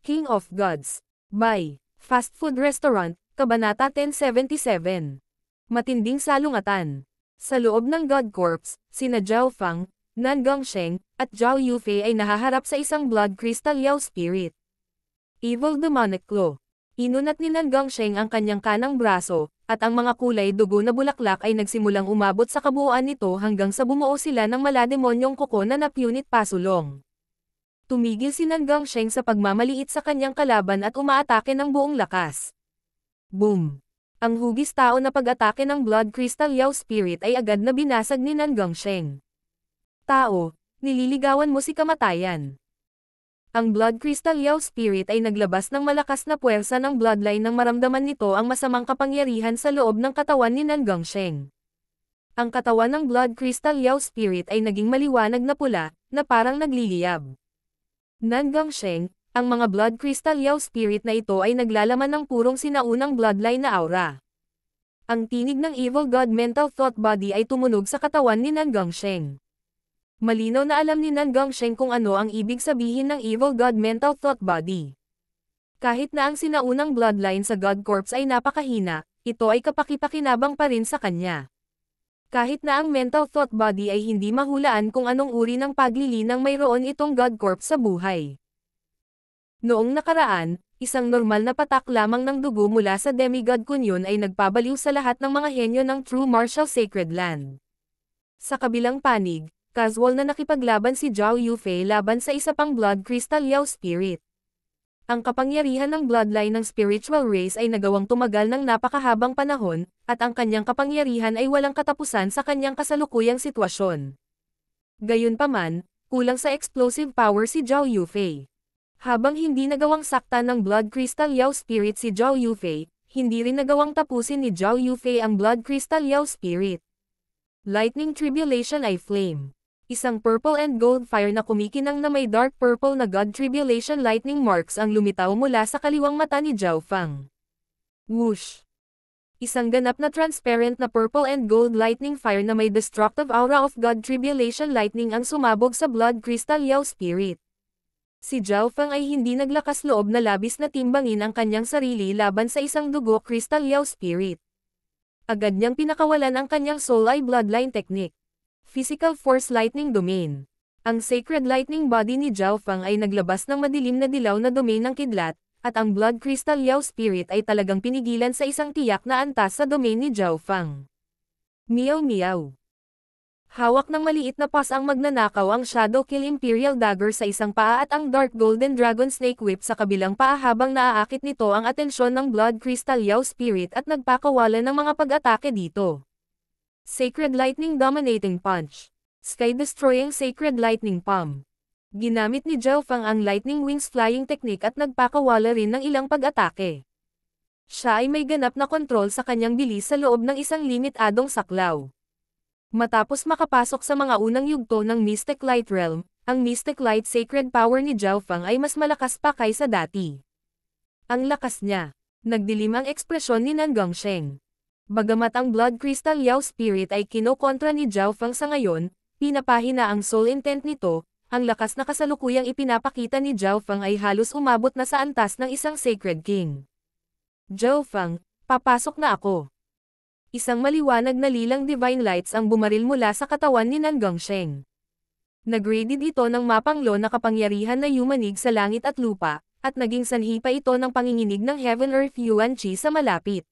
King of Gods. By Fast Food Restaurant, Kabanata 1077. Matinding salungatan. Sa loob ng God Corps, sina Zhao Fang, Nan Gongsheng, at Zhao Yufei ay nahaharap sa isang Blood Crystal Yao Spirit. Evil Demonic Claw. Inunat ni Nan Gongsheng ang kanyang kanang braso, at ang mga kulay dugo na bulaklak ay nagsimulang umabot sa kabuuan nito hanggang sa bumuo sila ng malademonyong kuko na napunit pasulong. Tumigil si Nan Gongsheng sa pagmamaliit sa kanyang kalaban at umaatake ng buong lakas. Boom! Ang hugis tao na pag-atake ng Blood Crystal Yao Spirit ay agad na binasag ni Nan Gongsheng. Tao, nililigawan mo si kamatayan. Ang Blood Crystal Yao Spirit ay naglabas ng malakas na puwersa ng bloodline nang maramdaman nito ang masamang kapangyarihan sa loob ng katawan ni Nan Gongsheng. Ang katawan ng Blood Crystal Yao Spirit ay naging maliwanag na pula, na parang nagliliyab. Nan Gongsheng, ang mga Blood Crystal Yao Spirit na ito ay naglalaman ng purong sinaunang bloodline na aura. Ang tinig ng Evil God Mental Thought Body ay tumunog sa katawan ni Nan Gongsheng. Malinaw na alam ni Nan Gongsheng kung ano ang ibig sabihin ng Evil God Mental Thought Body. Kahit na ang sinaunang bloodline sa God Corps ay napakahina, ito ay kapaki-pakinabang pa rin sa kanya. Kahit na ang Mental Thought Body ay hindi mahulaan kung anong uri ng paglilinang mayroon itong God Corps sa buhay. Noong nakaraan, isang normal na patak lamang ng dugo mula sa Demigod Kunyon ay nagpabaliw sa lahat ng mga henyo ng True Martial Sacred Land. Sa kabilang panig, casual na nakipaglaban si Zhao Yufei laban sa isa pang Blood Crystal Yao Spirit. Ang kapangyarihan ng bloodline ng spiritual race ay nagawang tumagal ng napakahabang panahon, at ang kanyang kapangyarihan ay walang katapusan sa kanyang kasalukuyang sitwasyon. Gayunpaman, kulang sa explosive power si Zhao Yufei. Habang hindi nagawang saktan ng Blood Crystal Yao Spirit si Zhao Yufei, hindi rin nagawang tapusin ni Zhao Yufei ang Blood Crystal Yao Spirit. Lightning Tribulation Eye Flame. Isang purple and gold fire na kumikinang na may dark purple na God Tribulation lightning marks ang lumitaw mula sa kaliwang mata ni Zhao Fang. Whoosh! Isang ganap na transparent na purple and gold lightning fire na may destructive aura of God Tribulation lightning ang sumabog sa Blood Crystal Yao Spirit. Si Zhao Fang ay hindi naglakas loob na labis na timbangin ang kanyang sarili laban sa isang dugo Crystal Yao Spirit. Agad niyang pinakawalan ang kanyang Soul Eye Bloodline Technique. Physical Force Lightning Domain. Ang Sacred Lightning Body ni Zhao Fang ay naglabas ng madilim na dilaw na domain ng kidlat, at ang Blood Crystal Yao Spirit ay talagang pinigilan sa isang tiyak na antas sa domain ni Zhao Fang. Meow Meow. Hawak ng maliit na paws ang magnanakaw ang Shadow Kill Imperial Dagger sa isang paa at ang Dark Golden Dragon Snake Whip sa kabilang paa habang naaakit nito ang atensyon ng Blood Crystal Yao Spirit at nagpakawalan ng mga pag-atake dito. Sacred Lightning Dominating Punch. Sky-destroying Sacred Lightning Palm. Ginamit ni Zhao Fang ang Lightning Wings Flying Technique at nagpakawala rin ng ilang pag-atake. Siya ay may ganap na kontrol sa kanyang bilis sa loob ng isang limitadong saklaw. Matapos makapasok sa mga unang yugto ng Mystic Light Realm, ang Mystic Light Sacred Power ni Zhao Fang ay mas malakas pa kaysa dati. Ang lakas niya. Nagdilim ang ekspresyon ni Nan Gongsheng. Bagamat ang Blood Crystal Yao Spirit ay kinokontra ni Zhao Fang sa ngayon, pinapahina ang soul intent nito, ang lakas na kasalukuyang ipinapakita ni Zhao Fang ay halos umabot na sa antas ng isang Sacred King. Zhao Fang, papasok na ako. Isang maliwanag na lilang divine lights ang bumaril mula sa katawan ni Nan Gongsheng. Nagradid ito ng mapanglo na kapangyarihan na yumanig sa langit at lupa, at naging sanhi pa ito ng panginginig ng Heaven Earth Yuan Qi sa malapit.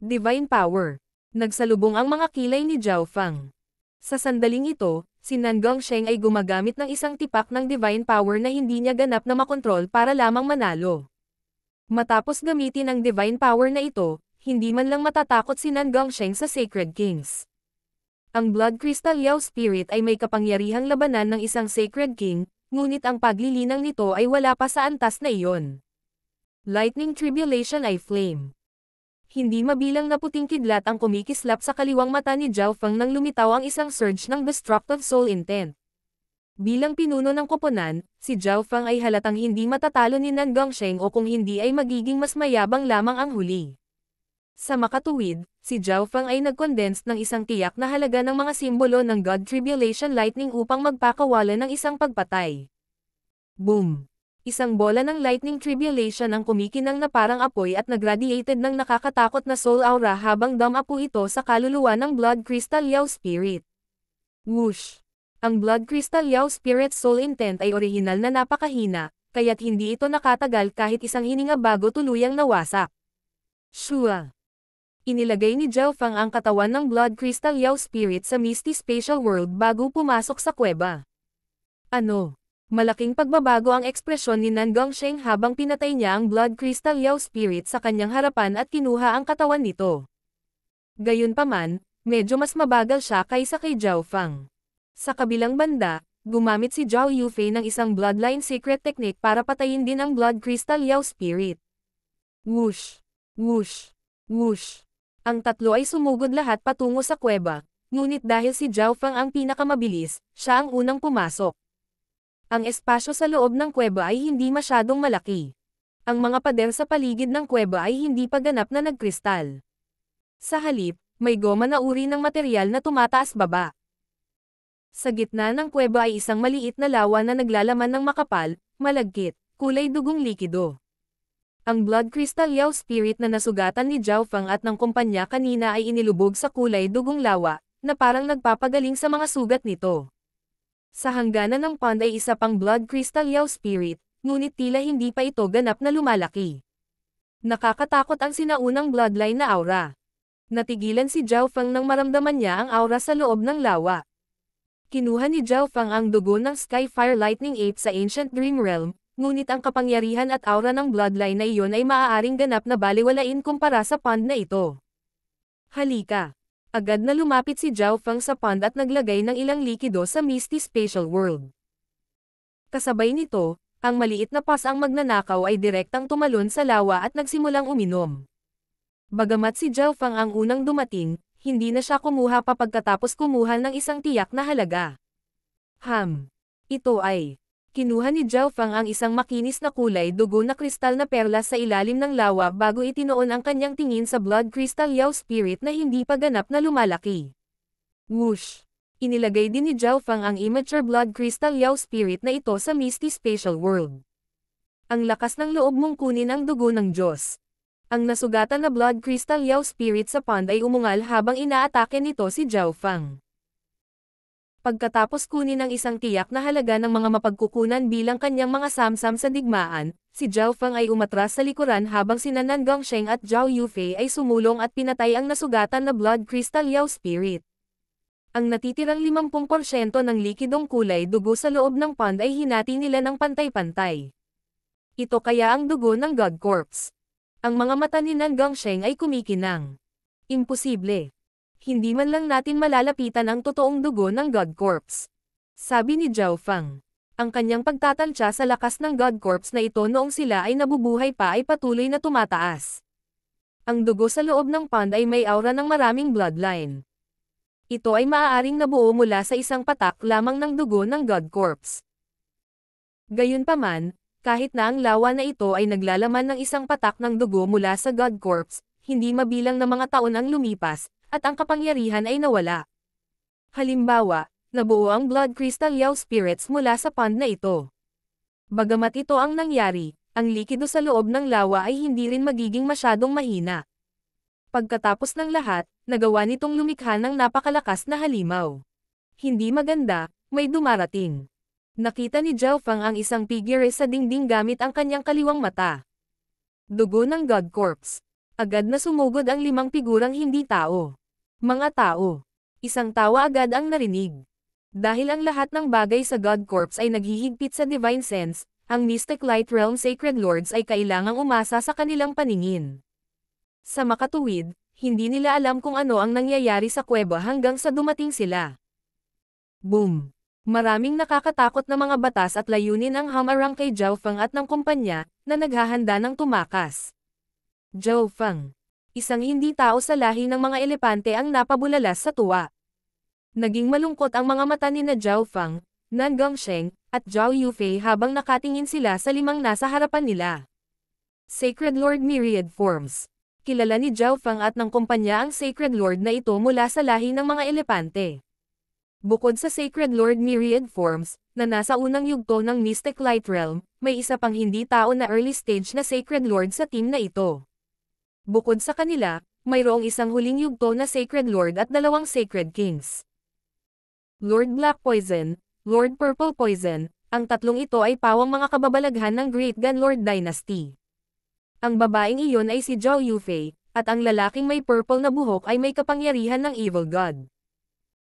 Divine Power. Nagsalubong ang mga kilay ni Zhao Fang. Sa sandaling ito, si Nan Gongsheng ay gumagamit ng isang tipak ng Divine Power na hindi niya ganap na makontrol para lamang manalo. Matapos gamitin ang Divine Power na ito, hindi man lang matatakot si Nan Gongsheng sa Sacred Kings. Ang Blood Crystal Yao Spirit ay may kapangyarihang labanan ng isang Sacred King, ngunit ang paglilinang nito ay wala pa sa antas na iyon. Lightning Tribulation Eye Flame. Hindi mabilang na puting kidlat ang kumikislap sa kaliwang mata ni Zhao Fang nang lumitaw ang isang surge ng destructive soul intent. Bilang pinuno ng koponan, si Zhao Fang ay halatang hindi matatalo ni Nan Gongsheng o kung hindi ay magiging mas mayabang lamang ang huli. Sa makatuwid, si Zhao Fang ay nag-condense ng isang tiyak na halaga ng mga simbolo ng God Tribulation Lightning upang magpakawala ng isang pagpatay. Boom! Isang bola ng lightning tribulation ang kumikinang na parang apoy at nagradiated ng nakakatakot na soul aura habang dumapo ito sa kaluluwa ng Blood Crystal Yao Spirit. Whoosh! Ang Blood Crystal Yao Spirit Soul Intent ay orihinal na napakahina, kaya't hindi ito nakatagal kahit isang hininga bago tuluyang nawasak. Shua! Inilagay ni Zhao Fang ang katawan ng Blood Crystal Yao Spirit sa Misty Spatial World bago pumasok sa kuweba. Ano? Malaking pagbabago ang ekspresyon ni Nan Gongsheng habang pinatay niya ang Blood Crystal Yao Spirit sa kanyang harapan at kinuha ang katawan nito. Gayunpaman, medyo mas mabagal siya kaysa kay Zhao Fang. Sa kabilang banda, gumamit si Zhao Yufei ng isang bloodline secret technique para patayin din ang Blood Crystal Yao Spirit. Whoosh! Whoosh! Whoosh! Ang tatlo ay sumugod lahat patungo sa kuweba, ngunit dahil si Zhao Fang ang pinakamabilis, siya ang unang pumasok. Ang espasyo sa loob ng kuweba ay hindi masyadong malaki. Ang mga pader sa paligid ng kuweba ay hindi pa ganap na nagkristal. Sa halip, may goma na uri ng material na tumataas baba. Sa gitna ng kuweba ay isang maliit na lawa na naglalaman ng makapal, malagkit, kulay dugong likido. Ang Blood Crystal Yao Spirit na nasugatan ni Zhao Fang at ng kumpanya kanina ay inilubog sa kulay dugong lawa, na parang nagpapagaling sa mga sugat nito. Sa hangganan ng pond ay isa pang Blood Crystal Yao Spirit, ngunit tila hindi pa ito ganap na lumalaki. Nakakatakot ang sinaunang bloodline na aura. Natigilan si Zhao Fang nang maramdaman niya ang aura sa loob ng lawa. Kinuha ni Zhao Fang ang dugo ng Skyfire Lightning Ape sa Ancient Dream Realm, ngunit ang kapangyarihan at aura ng bloodline na iyon ay maaaring ganap na balewalain kumpara sa pond na ito. Halika! Agad na lumapit si Zhao Fang sa pond at naglagay ng ilang likido sa Misty Spatial World. Kasabay nito, ang maliit na pas ang magnanakaw ay direktang tumalon sa lawa at nagsimulang uminom. Bagamat si Zhao Fang ang unang dumating, hindi na siya kumuha pa pagkatapos kumuha ng isang tiyak na halaga. Ito ay. Kinuha ni Zhao Fang ang isang makinis na kulay dugo na kristal na perlas sa ilalim ng lawa bago itinoon ang kanyang tingin sa Blood Crystal Yao Spirit na hindi pa ganap na lumalaki. Whoosh! Inilagay din ni Zhao Fang ang immature Blood Crystal Yao Spirit na ito sa Misty Spatial World. Ang lakas ng loob mong kunin ang dugo ng Diyos. Ang nasugatan na Blood Crystal Yao Spirit sa pond ay umungal habang inaatake nito si Zhao Fang. Pagkatapos kunin ang isang tiyak na halaga ng mga mapagkukunan bilang kanyang mga samsam sa digmaan, si Zhao Fang ay umatras sa likuran habang sina Nan Gongsheng at Zhao Yufei ay sumulong at pinatay ang nasugatan na Blood Crystal Yao Spirit. Ang natitirang 50% ng likidong kulay dugo sa loob ng pond ay hinati nila ng pantay-pantay. Ito kaya ang dugo ng God Corpse. Ang mga mata ni Nan Gongsheng ay kumikinang. Imposible. Hindi man lang natin malalapitan ang totoong dugo ng God Corpse. Sabi ni Zhao Fang. Ang kanyang pagtatansya sa lakas ng God Corpse na ito noong sila ay nabubuhay pa ay patuloy na tumataas. Ang dugo sa loob ng pond ay may aura ng maraming bloodline. Ito ay maaaring nabuo mula sa isang patak lamang ng dugo ng God Corpse. Gayunpaman, kahit na ang lawa na ito ay naglalaman ng isang patak ng dugo mula sa God Corpse, hindi mabilang na mga taon ang lumipas, at ang kapangyarihan ay nawala. Halimbawa, nabuo ang Blood Crystal Yao Spirits mula sa pond na ito. Bagamat ito ang nangyari, ang likido sa loob ng lawa ay hindi rin magiging masyadong mahina. Pagkatapos ng lahat, nagawa nitong lumikha ng napakalakas na halimaw. Hindi maganda, may dumarating. Nakita ni Zhao Fang ang isang figure sa dingding gamit ang kanyang kaliwang mata. Dugo ng God Corpse. Agad na sumugod ang 5 figurang hindi tao. Mga tao. Isang tawa agad ang narinig. Dahil ang lahat ng bagay sa God Corpse ay naghihigpit sa Divine Sense, ang Mystic Light Realm Sacred Lords ay kailangang umasa sa kanilang paningin. Sa makatuwid, hindi nila alam kung ano ang nangyayari sa kuweba hanggang sa dumating sila. Boom! Maraming nakakatakot na mga batas at layunin ang hamarang kay Zhao Fang at ng kumpanya, na naghahanda ng tumakas. Zhao Fang. Isang hindi tao sa lahi ng mga elepante ang napabulalas sa tuwa. Naging malungkot ang mga mata ni na Zhao Fang, Nan Gongsheng, at Zhao Yufei habang nakatingin sila sa 5 nasa harapan nila. Sacred Lord Myriad Forms. Kilala ni Zhao Fang at ng kumpanya ang Sacred Lord na ito mula sa lahi ng mga elepante. Bukod sa Sacred Lord Myriad Forms, na nasa unang yugto ng Mystic Light Realm, may isa pang hindi tao na early stage na Sacred Lord sa team na ito. Bukod sa kanila, mayroong isang huling yugto na Sacred Lord at dalawang Sacred Kings. Lord Black Poison, Lord Purple Poison, ang tatlong ito ay pawang mga kababalaghan ng Great Gun Lord Dynasty. Ang babaeng iyon ay si Zhao Yufei, at ang lalaking may purple na buhok ay may kapangyarihan ng Evil God.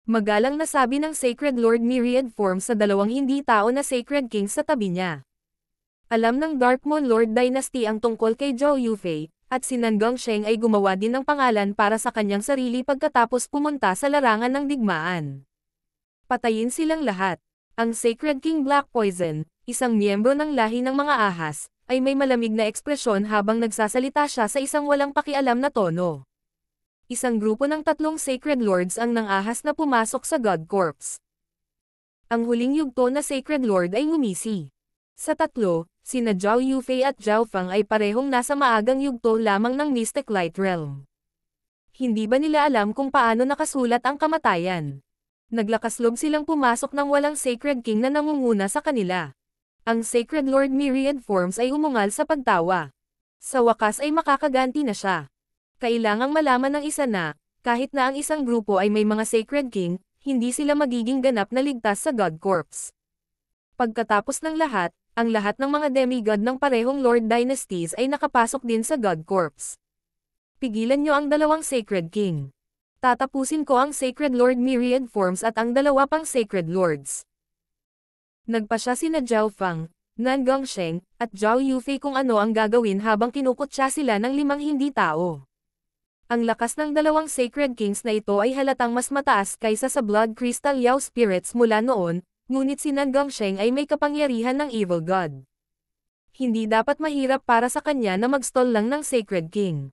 Magalang na sabi ng Sacred Lord Myriad Forms sa dalawang hindi tao na Sacred Kings sa tabi niya. Alam ng Dark Moon Lord Dynasty ang tungkol kay Zhao Yufei, at si Nan Gongsheng ay gumawa din ng pangalan para sa kanyang sarili pagkatapos pumunta sa larangan ng digmaan. Patayin silang lahat. Ang Sacred King Black Poison, isang miyembro ng lahi ng mga ahas, ay may malamig na ekspresyon habang nagsasalita siya sa isang walang pakialam na tono. Isang grupo ng tatlong Sacred Lords ang nangahas na pumasok sa God Corps. Ang huling yugto na Sacred Lord ay ngumisi. Sa tatlo, sina Zhao Yufei at Zhao Fang ay parehong nasa maagang yugto lamang ng Mystic Light Realm. Hindi ba nila alam kung paano nakasulat ang kamatayan? Naglakasloob silang pumasok ng walang Sacred King na nangunguna sa kanila. Ang Sacred Lord Myriad Forms ay umungal sa pagtawa. Sa wakas ay makakaganti na siya. Kailangang malaman ng isa na, kahit na ang isang grupo ay may mga Sacred King, hindi sila magiging ganap na ligtas sa God Corps. Pagkatapos ng lahat, ang lahat ng mga demigod ng parehong Lord Dynasties ay nakapasok din sa God Corps. Pigilan niyo ang dalawang Sacred King. Tatapusin ko ang Sacred Lord Myriad Forms at ang dalawa pang Sacred Lords. Nagpasya sina Zhao Fang, Nan Gongsheng, at Zhao Yufei kung ano ang gagawin habang kinukutya sila ng 5 hindi tao. Ang lakas ng dalawang Sacred Kings na ito ay halatang mas mataas kaysa sa Blood Crystal Yao Spirits mula noon, ngunit si Nan Gongsheng ay may kapangyarihan ng Evil God. Hindi dapat mahirap para sa kanya na mag-stall lang ng Sacred King.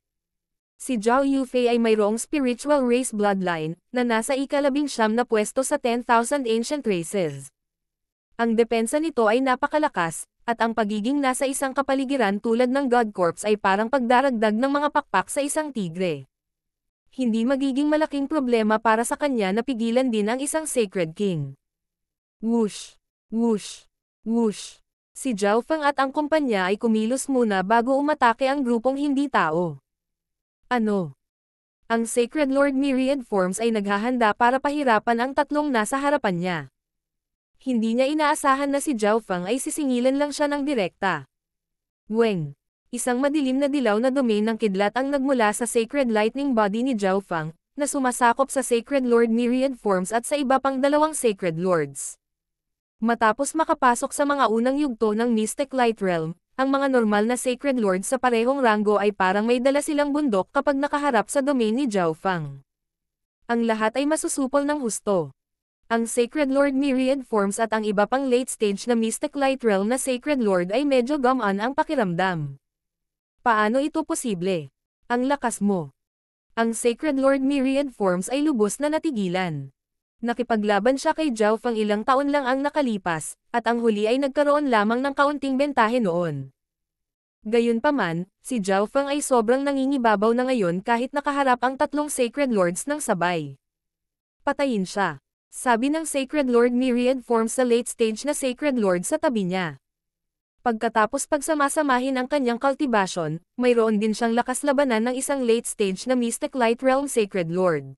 Si Zhao Yufei ay mayroong spiritual race bloodline, na nasa ika-19 na pwesto sa 10,000 ancient races. Ang depensa nito ay napakalakas, at ang pagiging nasa isang kapaligiran tulad ng God Corps ay parang pagdaragdag ng mga pakpak sa isang tigre. Hindi magiging malaking problema para sa kanya na pigilan din ang isang Sacred King. Whoosh! Whoosh! Whoosh! Si Zhao Fang at ang kumpanya ay kumilos muna bago umatake ang grupong hindi tao. Ano? Ang Sacred Lord Myriad Forms ay naghahanda para pahirapan ang tatlong nasa harapan niya. Hindi niya inaasahan na si Zhao Fang ay sisingilan lang siya ng direkta. Weng! Isang madilim na dilaw na domain ng kidlat ang nagmula sa Sacred Lightning Body ni Zhao Fang, na sumasakop sa Sacred Lord Myriad Forms at sa iba pang dalawang Sacred Lords. Matapos makapasok sa mga unang yugto ng Mystic Light Realm, ang mga normal na Sacred Lords sa parehong ranggo ay parang may dala silang bundok kapag nakaharap sa domain ni Zhao Fang. Ang lahat ay masusupol ng husto. Ang Sacred Lord Myriad Forms at ang iba pang late stage na Mystic Light Realm na Sacred Lord ay medyo gamaan ang pakiramdam. Paano ito posible? Ang lakas mo. Ang Sacred Lord Myriad Forms ay lubos na natigilan. Nakipaglaban siya kay Zhao Fang ilang taon lang ang nakalipas, at ang huli ay nagkaroon lamang ng kaunting bentahe noon. Gayunpaman, si Zhao Fang ay sobrang nangingibabaw na ngayon kahit nakaharap ang tatlong Sacred Lords ng sabay. Patayin siya, sabi ng Sacred Lord Myriad Forms sa late stage na Sacred Lord sa tabi niya. Pagkatapos pagsamasamahin ang kanyang cultivation, mayroon din siyang lakas labanan ng isang late stage na Mystic Light Realm Sacred Lord.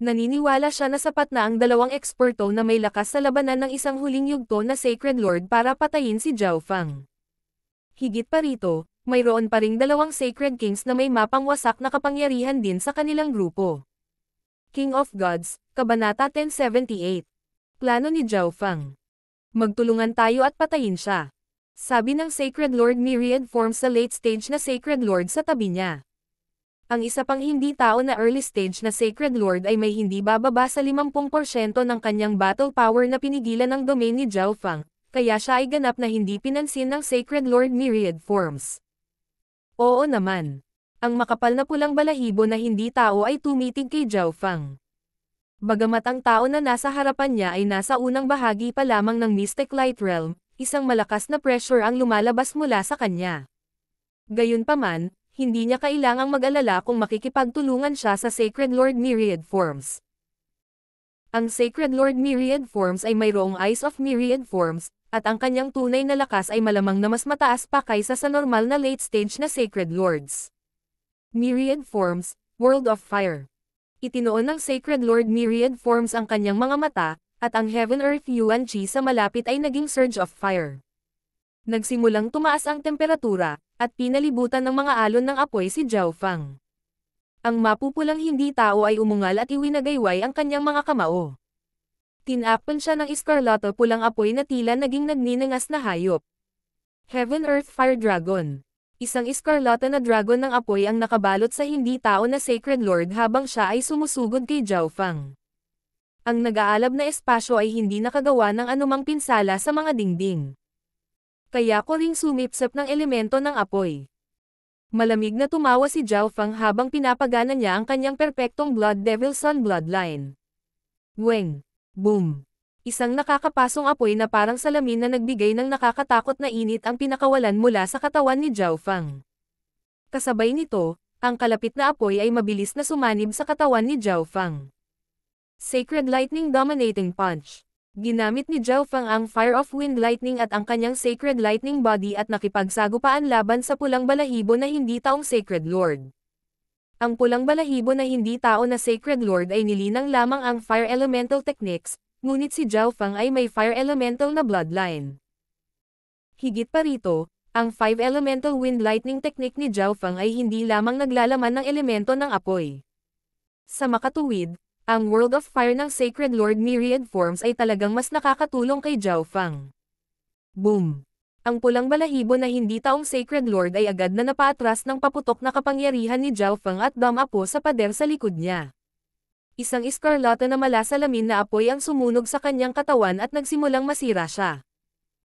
Naniniwala siya na sapat na ang dalawang eksperto na may lakas sa labanan ng isang huling yugto na Sacred Lord para patayin si Zhao Fang. Higit pa rito, mayroon pa ring dalawang Sacred Kings na may mapang wasak na kapangyarihan din sa kanilang grupo. King of Gods, Kabanata 1078. Plano ni Zhao Fang. Magtulungan tayo at patayin siya, sabi ng Sacred Lord Myriad Forms sa late stage na Sacred Lord sa tabi niya. Ang isa pang hindi tao na early stage na Sacred Lord ay may hindi bababa sa 50% ng kanyang battle power na pinigilan ng domain ni Zhao Fang, kaya siya ay ganap na hindi pinansin ng Sacred Lord Myriad Forms. Oo naman. Ang makapal na pulang balahibo na hindi tao ay tumitig kay Zhao Fang. Bagamat ang tao na nasa harapan niya ay nasa unang bahagi pa lamang ng Mystic Light Realm, isang malakas na pressure ang lumalabas mula sa kanya. Gayunpaman, hindi niya kailangang mag-alala kung makikipagtulungan siya sa Sacred Lord Myriad Forms. Ang Sacred Lord Myriad Forms ay mayroong Eyes of Myriad Forms, at ang kanyang tunay na lakas ay malamang na mas mataas pa kaysa sa normal na late stage na Sacred Lords. Myriad Forms, World of Fire. Itinoon ng Sacred Lord Myriad Forms ang kanyang mga mata, at ang Heaven Earth Yuan Chi sa malapit ay naging Surge of Fire. Nagsimulang tumaas ang temperatura, at pinalibutan ng mga alon ng apoy si Zhao Fang. Ang mapupulang hindi tao ay umungal at iwinagayway ang kanyang mga kamao. Tinakpan siya ng iskarlato pulang apoy na tila naging nagninangas na hayop. Heaven Earth Fire Dragon. Isang iskarlata na dragon ng apoy ang nakabalot sa hindi tao na Sacred Lord habang siya ay sumusugod kay Zhao Fang. Ang nag-aalab na espasyo ay hindi nakagawa ng anumang pinsala sa mga dingding. Kaya ko ring sumipsip ng elemento ng apoy. Malamig na tumawa si Zhao Fang habang pinapagana niya ang kanyang perpektong Blood Devil Sun bloodline. Weng! Boom! Isang nakakapasong apoy na parang salamin na nagbigay ng nakakatakot na init ang pinakawalan mula sa katawan ni Zhao Fang. Kasabay nito, ang kalapit na apoy ay mabilis na sumanib sa katawan ni Zhao Fang. Sacred Lightning Dominating Punch. Ginamit ni Zhao Fang ang Fire of Wind Lightning at ang kanyang Sacred Lightning Body at nakipagsagupaan laban sa pulang balahibo na hindi taong Sacred Lord. Ang pulang balahibo na hindi tao na Sacred Lord ay nilinang lamang ang Fire Elemental Techniques, ngunit si Zhao Fang ay may Fire Elemental na bloodline. Higit pa rito, ang 5 Elemental Wind Lightning Technique ni Zhao Fang ay hindi lamang naglalaman ng elemento ng apoy. Sa makatuwid, ang World of Fire ng Sacred Lord Myriad Forms ay talagang mas nakakatulong kay Zhao Fang. Boom! Ang pulang balahibo na hindi taong Sacred Lord ay agad na napaatras ng paputok na kapangyarihan ni Zhao Fang at dumapo sa pader sa likod niya. Isang iskarlata na malasalamin na apoy ang sumunog sa kanyang katawan at nagsimulang masira siya.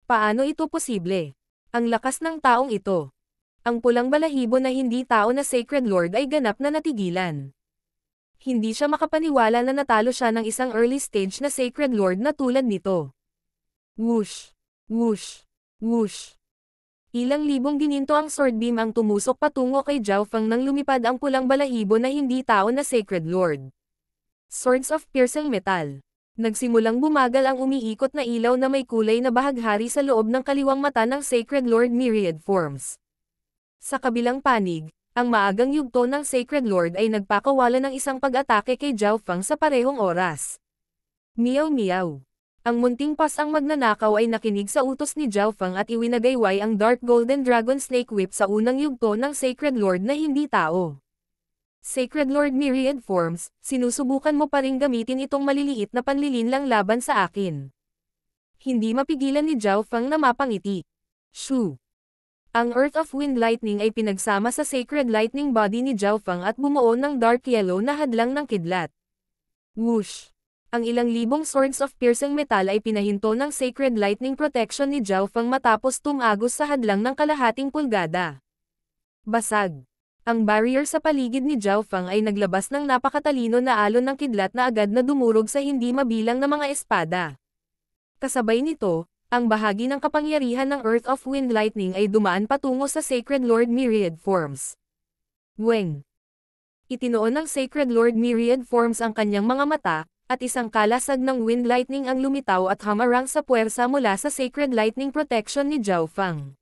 Paano ito posible? Ang lakas ng taong ito. Ang pulang balahibo na hindi tao na Sacred Lord ay ganap na natigilan. Hindi siya makapaniwala na natalo siya ng isang early stage na Sacred Lord na tulad nito. Whoosh! Whoosh! Whoosh! Ilang libong gininto ang sword beam ang tumusok patungo kay Zhao Fang nang lumipad ang pulang balahibo na hindi tao na Sacred Lord. Swords of Piercing Metal. Nagsimulang bumagal ang umiikot na ilaw na may kulay na bahaghari sa loob ng kaliwang mata ng Sacred Lord Myriad Forms. Sa kabilang panig, ang maagang yugto ng Sacred Lord ay nagpakawala ng isang pag-atake kay Zhao Fang sa parehong oras. Meow meow. Ang munting pas ang magnanakaw ay nakinig sa utos ni Zhao Fang at iwinagayway ang Dark Golden Dragon Snake Whip sa unang yugto ng Sacred Lord na hindi tao. Sacred Lord Myriad Forms, sinusubukan mo pa ring gamitin itong maliliit na panlilinlang laban sa akin. Hindi mapigilan ni Zhao Fang na mapangiti. Shoo! Ang Earth of Wind Lightning ay pinagsama sa Sacred Lightning Body ni Zhao Fang at bumuo ng dark yellow na hadlang ng kidlat. Whoosh! Ang ilang libong Swords of Piercing Metal ay pinahinto ng Sacred Lightning Protection ni Zhao Fang matapos tumagos sa hadlang ng kalahating pulgada. Basag! Ang barrier sa paligid ni Zhao Fang ay naglabas ng napakatalino na alon ng kidlat na agad na dumurog sa hindi mabilang na mga espada. Kasabay nito, ang bahagi ng kapangyarihan ng Earth of Wind Lightning ay dumaan patungo sa Sacred Lord Myriad Forms. Weng! Itinoon ng Sacred Lord Myriad Forms ang kanyang mga mata, at isang kalasag ng Wind Lightning ang lumitaw at hamarang sa puwersa mula sa Sacred Lightning Protection ni Zhao Fang.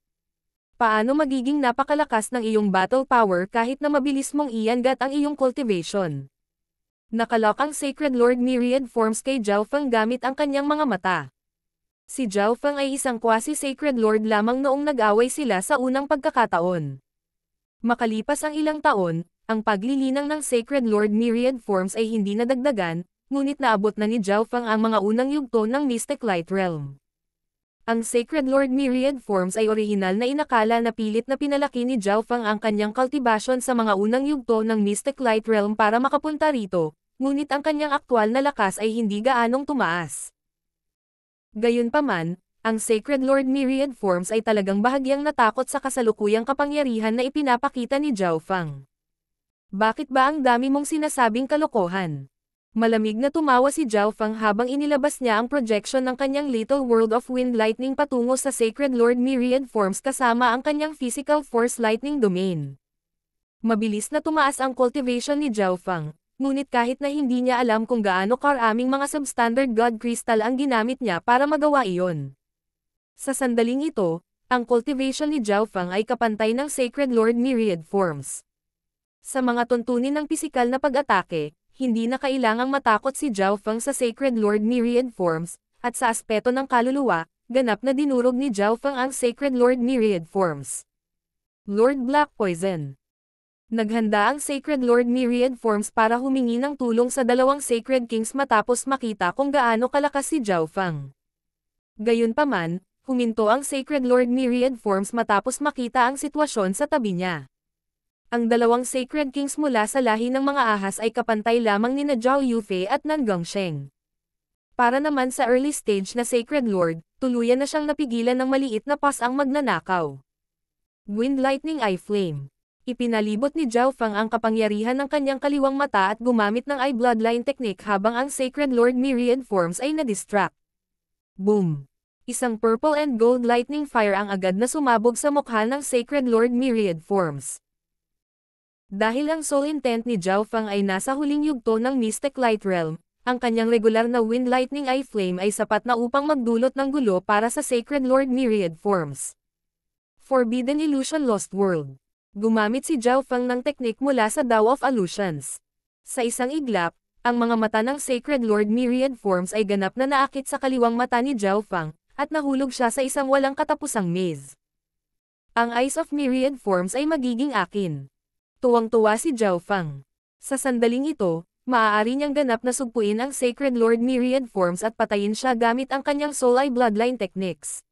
Paano magiging napakalakas ng iyong battle power kahit na mabilis mong iangat ang iyong cultivation? Nakalock ang Sacred Lord Myriad Forms kay Zhao Fang gamit ang kanyang mga mata. Si Zhao Fang ay isang quasi-Sacred Lord lamang noong nag-away sila sa unang pagkakataon. Makalipas ang ilang taon, ang paglilinang ng Sacred Lord Myriad Forms ay hindi nadagdagan, ngunit naabot na ni Zhao Fang ang mga unang yugto ng Mystic Light Realm. Ang Sacred Lord Myriad Forms ay orihinal na inakala na pilit na pinalaki ni Zhao Fang ang kanyang cultivation sa mga unang yugto ng Mystic Light Realm para makapunta rito, ngunit ang kanyang aktwal na lakas ay hindi gaanong tumaas. Gayunpaman, ang Sacred Lord Myriad Forms ay talagang bahagyang natakot sa kasalukuyang kapangyarihan na ipinapakita ni Zhao Fang. Bakit ba ang dami mong sinasabing kalokohan? Malamig na tumawa si Zhao Fang habang inilabas niya ang projection ng kanyang Little World of Wind Lightning patungo sa Sacred Lord Myriad Forms kasama ang kanyang Physical Force Lightning Domain. Mabilis na tumaas ang cultivation ni Zhao Fang, ngunit kahit na hindi niya alam kung gaano karaming mga substandard God Crystal ang ginamit niya para magawa iyon. Sa sandaling ito, ang cultivation ni Zhao Fang ay kapantay ng Sacred Lord Myriad Forms. Sa mga tuntunin ng pisikal na pag-atake, hindi na kailangang matakot si Zhao Fang sa Sacred Lord Myriad Forms, at sa aspeto ng kaluluwa, ganap na dinurog ni Zhao Fang ang Sacred Lord Myriad Forms. Lord Black Poison. Naghanda ang Sacred Lord Myriad Forms para humingi ng tulong sa dalawang Sacred Kings matapos makita kung gaano kalakas si Zhao Fang. Gayunpaman, huminto ang Sacred Lord Myriad Forms matapos makita ang sitwasyon sa tabi niya. Ang dalawang Sacred Kings mula sa lahi ng mga ahas ay kapantay lamang nina Zhao Yufei at Nan Gongsheng. Para naman sa early stage na Sacred Lord, tuluyan na siyang napigilan ng maliit na pas ang magnanakaw. Wind Lightning Eye Flame. Ipinalibot ni Zhao Fang ang kapangyarihan ng kanyang kaliwang mata at gumamit ng Eye Bloodline Technique habang ang Sacred Lord Myriad Forms ay na-distract. Boom! Isang purple and gold lightning fire ang agad na sumabog sa mukha ng Sacred Lord Myriad Forms. Dahil ang soul intent ni Zhao Fang ay nasa huling yugto ng Mystic Light Realm, ang kanyang regular na Wind Lightning Eye Flame ay sapat na upang magdulot ng gulo para sa Sacred Lord Myriad Forms. Forbidden Illusion Lost World. Gumamit si Zhao Fang ng teknik mula sa Tao of Illusions. Sa isang iglap, ang mga mata ng Sacred Lord Myriad Forms ay ganap na naakit sa kaliwang mata ni Zhao Fang, at nahulog siya sa isang walang katapusang maze. Ang Eyes of Myriad Forms ay magiging akin. Tuwang-tuwa si Zhao Fang. Sa sandaling ito, maaari niyang ganap na sugpuin ang Sacred Lord Myriad Forms at patayin siya gamit ang kanyang Soul Eye Bloodline Techniques.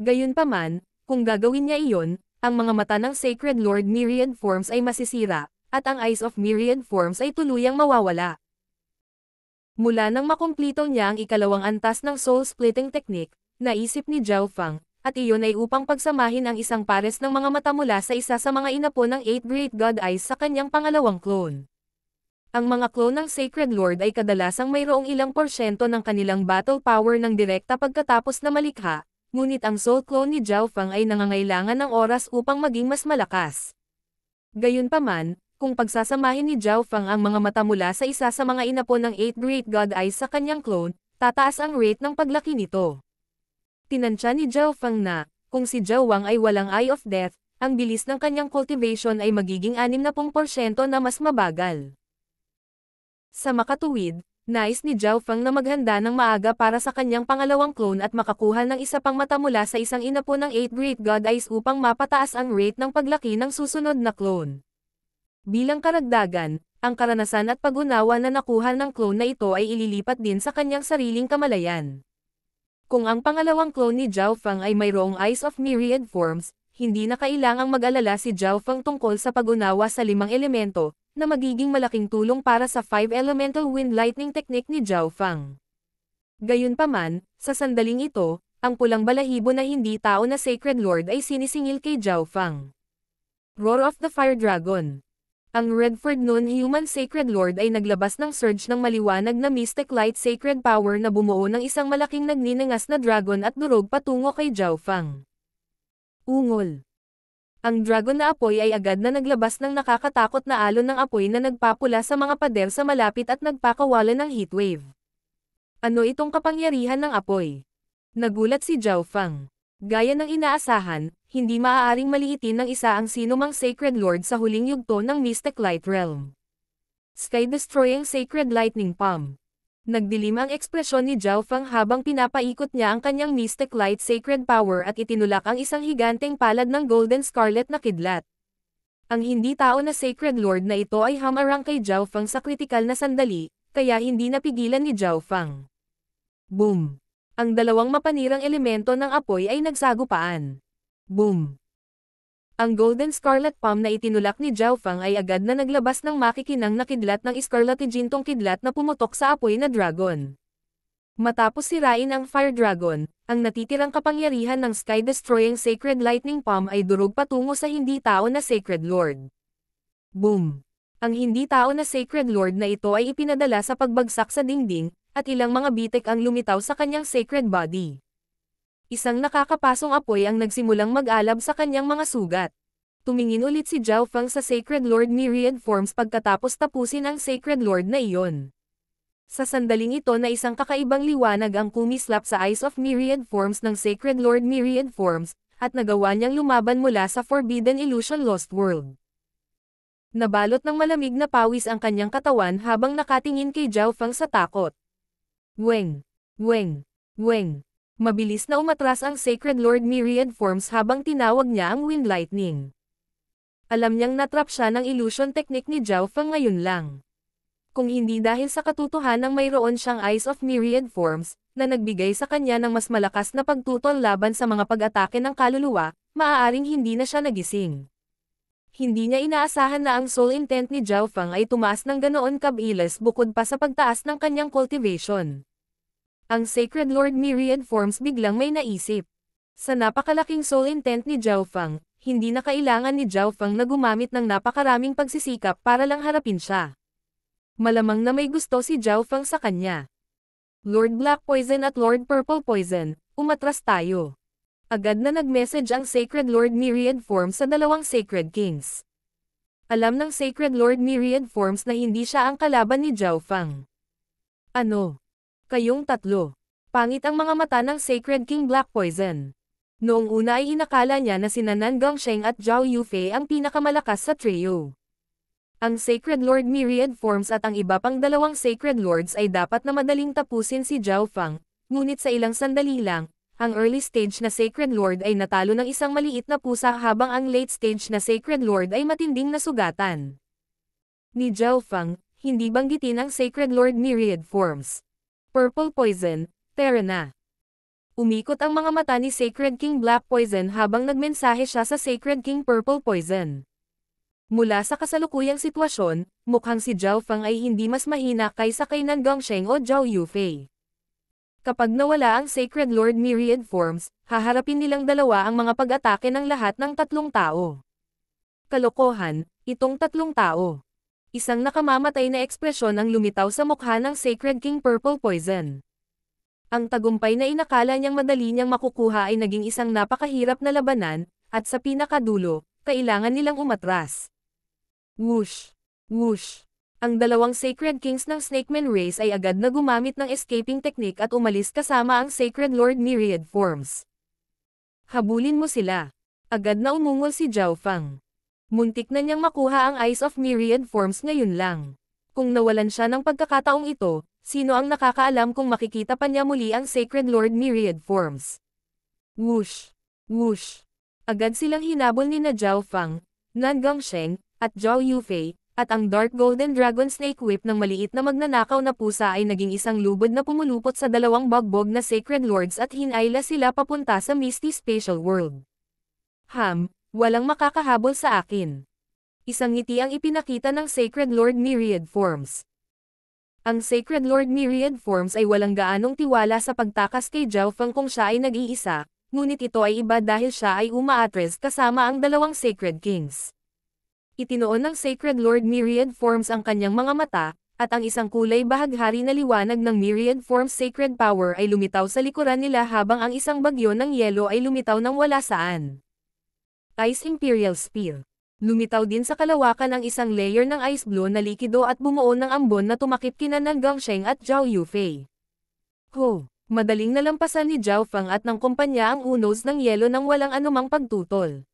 Gayunpaman, kung gagawin niya iyon, ang mga mata ng Sacred Lord Myriad Forms ay masisira, at ang Eyes of Myriad Forms ay tuluyang mawawala. Mula nang makumplito niya ang ikalawang antas ng Soul Splitting Technique, naisip ni Zhao Fang, at iyon ay upang pagsamahin ang isang pares ng mga mata mula sa isa sa mga inapo ng 8 Great God Eyes sa kanyang pangalawang clone. Ang mga clone ng Sacred Lord ay kadalasang mayroong ilang porsyento ng kanilang battle power ng direkta pagkatapos na malikha, ngunit ang soul clone ni Zhao Fang ay nangangailangan ng oras upang maging mas malakas. Gayunpaman, kung pagsasamahin ni Zhao Fang ang mga mata mula sa isa sa mga inapo ng 8 Great God Eyes sa kanyang clone, tataas ang rate ng paglaki nito. Tinansya ni Zhao Fang na, kung si Zhao Wang ay walang Eye of Death, ang bilis ng kanyang cultivation ay magiging 60% na mas mabagal. Sa makatuwid, nais ni Zhao Fang na maghanda ng maaga para sa kanyang pangalawang clone at makakuha ng isa pang mata mula sa isang inapo ng 8 Great God Eyes upang mapataas ang rate ng paglaki ng susunod na clone. Bilang karagdagan, ang karanasan at pag-unawa na nakuha ng clone na ito ay ililipat din sa kanyang sariling kamalayan. Kung ang pangalawang clone ni Zhao Fang ay mayroong Eyes of Myriad Forms, hindi na kailangang mag-alala si Zhao Fang tungkol sa pag-unawa sa 5 elemento, na magiging malaking tulong para sa 5 Elemental Wind Lightning Technique ni Zhao Fang. Gayunpaman, sa sandaling ito, ang pulang balahibo na hindi tao na Sacred Lord ay sinisingil kay Zhao Fang. Roar of the Fire Dragon. Ang Redford non-human Sacred Lord ay naglabas ng surge ng maliwanag na Mystic Light Sacred Power na bumuo ng isang malaking nagninangas na dragon at durog patungo kay Zhao Fang. Ungol. Ang dragon na apoy ay agad na naglabas ng nakakatakot na alon ng apoy na nagpapula sa mga pader sa malapit at nagpakawalan ng heatwave. Ano itong kapangyarihan ng apoy? Nagulat si Zhao Fang. Gaya ng inaasahan, hindi maaaring maliitin ng isa ang sinumang Sacred Lord sa huling yugto ng Mystic Light Realm. Sky-destroying Sacred Lightning Palm. Nagdilim ang ekspresyon ni Zhao Fang habang pinapaikot niya ang kanyang Mystic Light Sacred Power at itinulak ang isang higanteng palad ng Golden Scarlet na kidlat. Ang hindi tao na Sacred Lord na ito ay hamarang kay Zhao Fang sa kritikal na sandali, kaya hindi napigilan ni Zhao Fang. Boom! Ang dalawang mapanirang elemento ng apoy ay nagsagupaan. Boom! Ang Golden Scarlet Palm na itinulak ni Zhao Fang ay agad na naglabas ng makikinang na kidlat ng Scarlatigintong kidlat na pumutok sa apoy na dragon. Matapos sirain ang Fire Dragon, ang natitirang kapangyarihan ng Sky-destroying Sacred Lightning Palm ay durog patungo sa hindi tao na Sacred Lord. Boom! Ang hindi tao na Sacred Lord na ito ay ipinadala sa pagbagsak sa dingding, at ilang mga bitik ang lumitaw sa kanyang sacred body. Isang nakakapasong apoy ang nagsimulang mag-alab sa kanyang mga sugat. Tumingin ulit si Zhao Feng sa Sacred Lord Myriad Forms pagkatapos tapusin ang Sacred Lord na iyon. Sa sandaling ito na isang kakaibang liwanag ang kumislap sa Eyes of Myriad Forms ng Sacred Lord Myriad Forms, at nagawa niyang lumaban mula sa Forbidden Illusion Lost World. Nabalot ng malamig na pawis ang kanyang katawan habang nakatingin kay Zhao Feng sa takot. Weng! Weng! Weng! Mabilis na umatras ang Sacred Lord Myriad Forms habang tinawag niya ang Wind Lightning. Alam niyang natrap siya ng illusion technique ni Zhao Feng ngayon lang. Kung hindi dahil sa katotohanang mayroon siyang Eyes of Myriad Forms, na nagbigay sa kanya ng mas malakas na pagtutol laban sa mga pag-atake ng kaluluwa, maaaring hindi na siya nagising. Hindi niya inaasahan na ang soul intent ni Zhao Feng ay tumaas ng ganoon kabilis bukod pa sa pagtaas ng kanyang cultivation. Ang Sacred Lord Myriad Forms biglang may naisip. Sa napakalaking soul intent ni Zhao Feng, hindi na kailangan ni Zhao Feng na gumamit ng napakaraming pagsisikap para lang harapin siya. Malamang na may gusto si Zhao Feng sa kanya. Lord Black Poison at Lord Purple Poison, umatras tayo. Agad na nag-message ang Sacred Lord Myriad Forms sa dalawang Sacred Kings. Alam ng Sacred Lord Myriad Forms na hindi siya ang kalaban ni Zhao Feng. Ano? Kayong tatlo. Pangit ang mga mata ng Sacred King Black Poison. Noong una ay inakala niya na sina Nan Gongsheng at Zhao Yufei ang pinakamalakas sa trio. Ang Sacred Lord Myriad Forms at ang iba pang dalawang Sacred Lords ay dapat na madaling tapusin si Zhao Feng, ngunit sa ilang sandali lang, ang early stage na Sacred Lord ay natalo ng isang maliit na pusa habang ang late stage na Sacred Lord ay matinding nasugatan. Ni Zhao Feng, hindi banggitin ang Sacred Lord Myriad Forms. Purple Poison, tara na. Umikot ang mga mata ni Sacred King Black Poison habang nagmensahe siya sa Sacred King Purple Poison. Mula sa kasalukuyang sitwasyon, mukhang si Zhao Feng ay hindi mas mahina kaysa kay Nan Gongsheng o Zhao Yufei. Kapag nawala ang Sacred Lord Myriad Forms, haharapin nilang dalawa ang mga pag-atake ng lahat ng tatlong tao. Kalokohan, itong tatlong tao. Isang nakamamatay na ekspresyon ang lumitaw sa mukha ng Sacred King Purple Poison. Ang tagumpay na inakala niyang madali niyang makukuha ay naging isang napakahirap na labanan, at sa pinakadulo, kailangan nilang umatras. Whoosh! Whoosh! Ang dalawang Sacred Kings ng Snakeman race ay agad na gumamit ng escaping technique at umalis kasama ang Sacred Lord Myriad Forms. Habulin mo sila. Agad na umungol si Zhao Feng. Muntik na niyang makuha ang Eyes of Myriad Forms ngayon lang. Kung nawalan siya ng pagkakataong ito, sino ang nakakaalam kung makikita pa niya muli ang Sacred Lord Myriad Forms? Whoosh! Whoosh! Agad silang hinabol ni Zhao Feng, Nan Gongsheng, at Zhao Yufei, at ang Dark Golden Dragon Snake Whip ng maliit na magnanakaw na pusa ay naging isang lubod na pumulupot sa dalawang bagbog na Sacred Lords at hinayla sila papunta sa Misty Spatial World. Walang makakahabol sa akin. Isang ngiti ang ipinakita ng Sacred Lord Myriad Forms. Ang Sacred Lord Myriad Forms ay walang gaanong tiwala sa pagtakas kay Zhao Feng kung siya ay nag-iisa, ngunit ito ay iba dahil siya ay umaatres kasama ang dalawang Sacred Kings. Itinoon ng Sacred Lord Myriad Forms ang kanyang mga mata, at ang isang kulay bahaghari na liwanag ng Myriad Forms Sacred Power ay lumitaw sa likuran nila habang ang isang bagyo ng yelo ay lumitaw ng wala saan. Ice Imperial Spear. Lumitaw din sa kalawakan ang isang layer ng ice blue na likido at bumuo ng ambon na tumakip kina Nan Gongsheng at Zhao Yufei. Madaling nalampasan ni Zhao Feng at ng kumpanya ang unos ng yelo nang walang anumang pagtutol.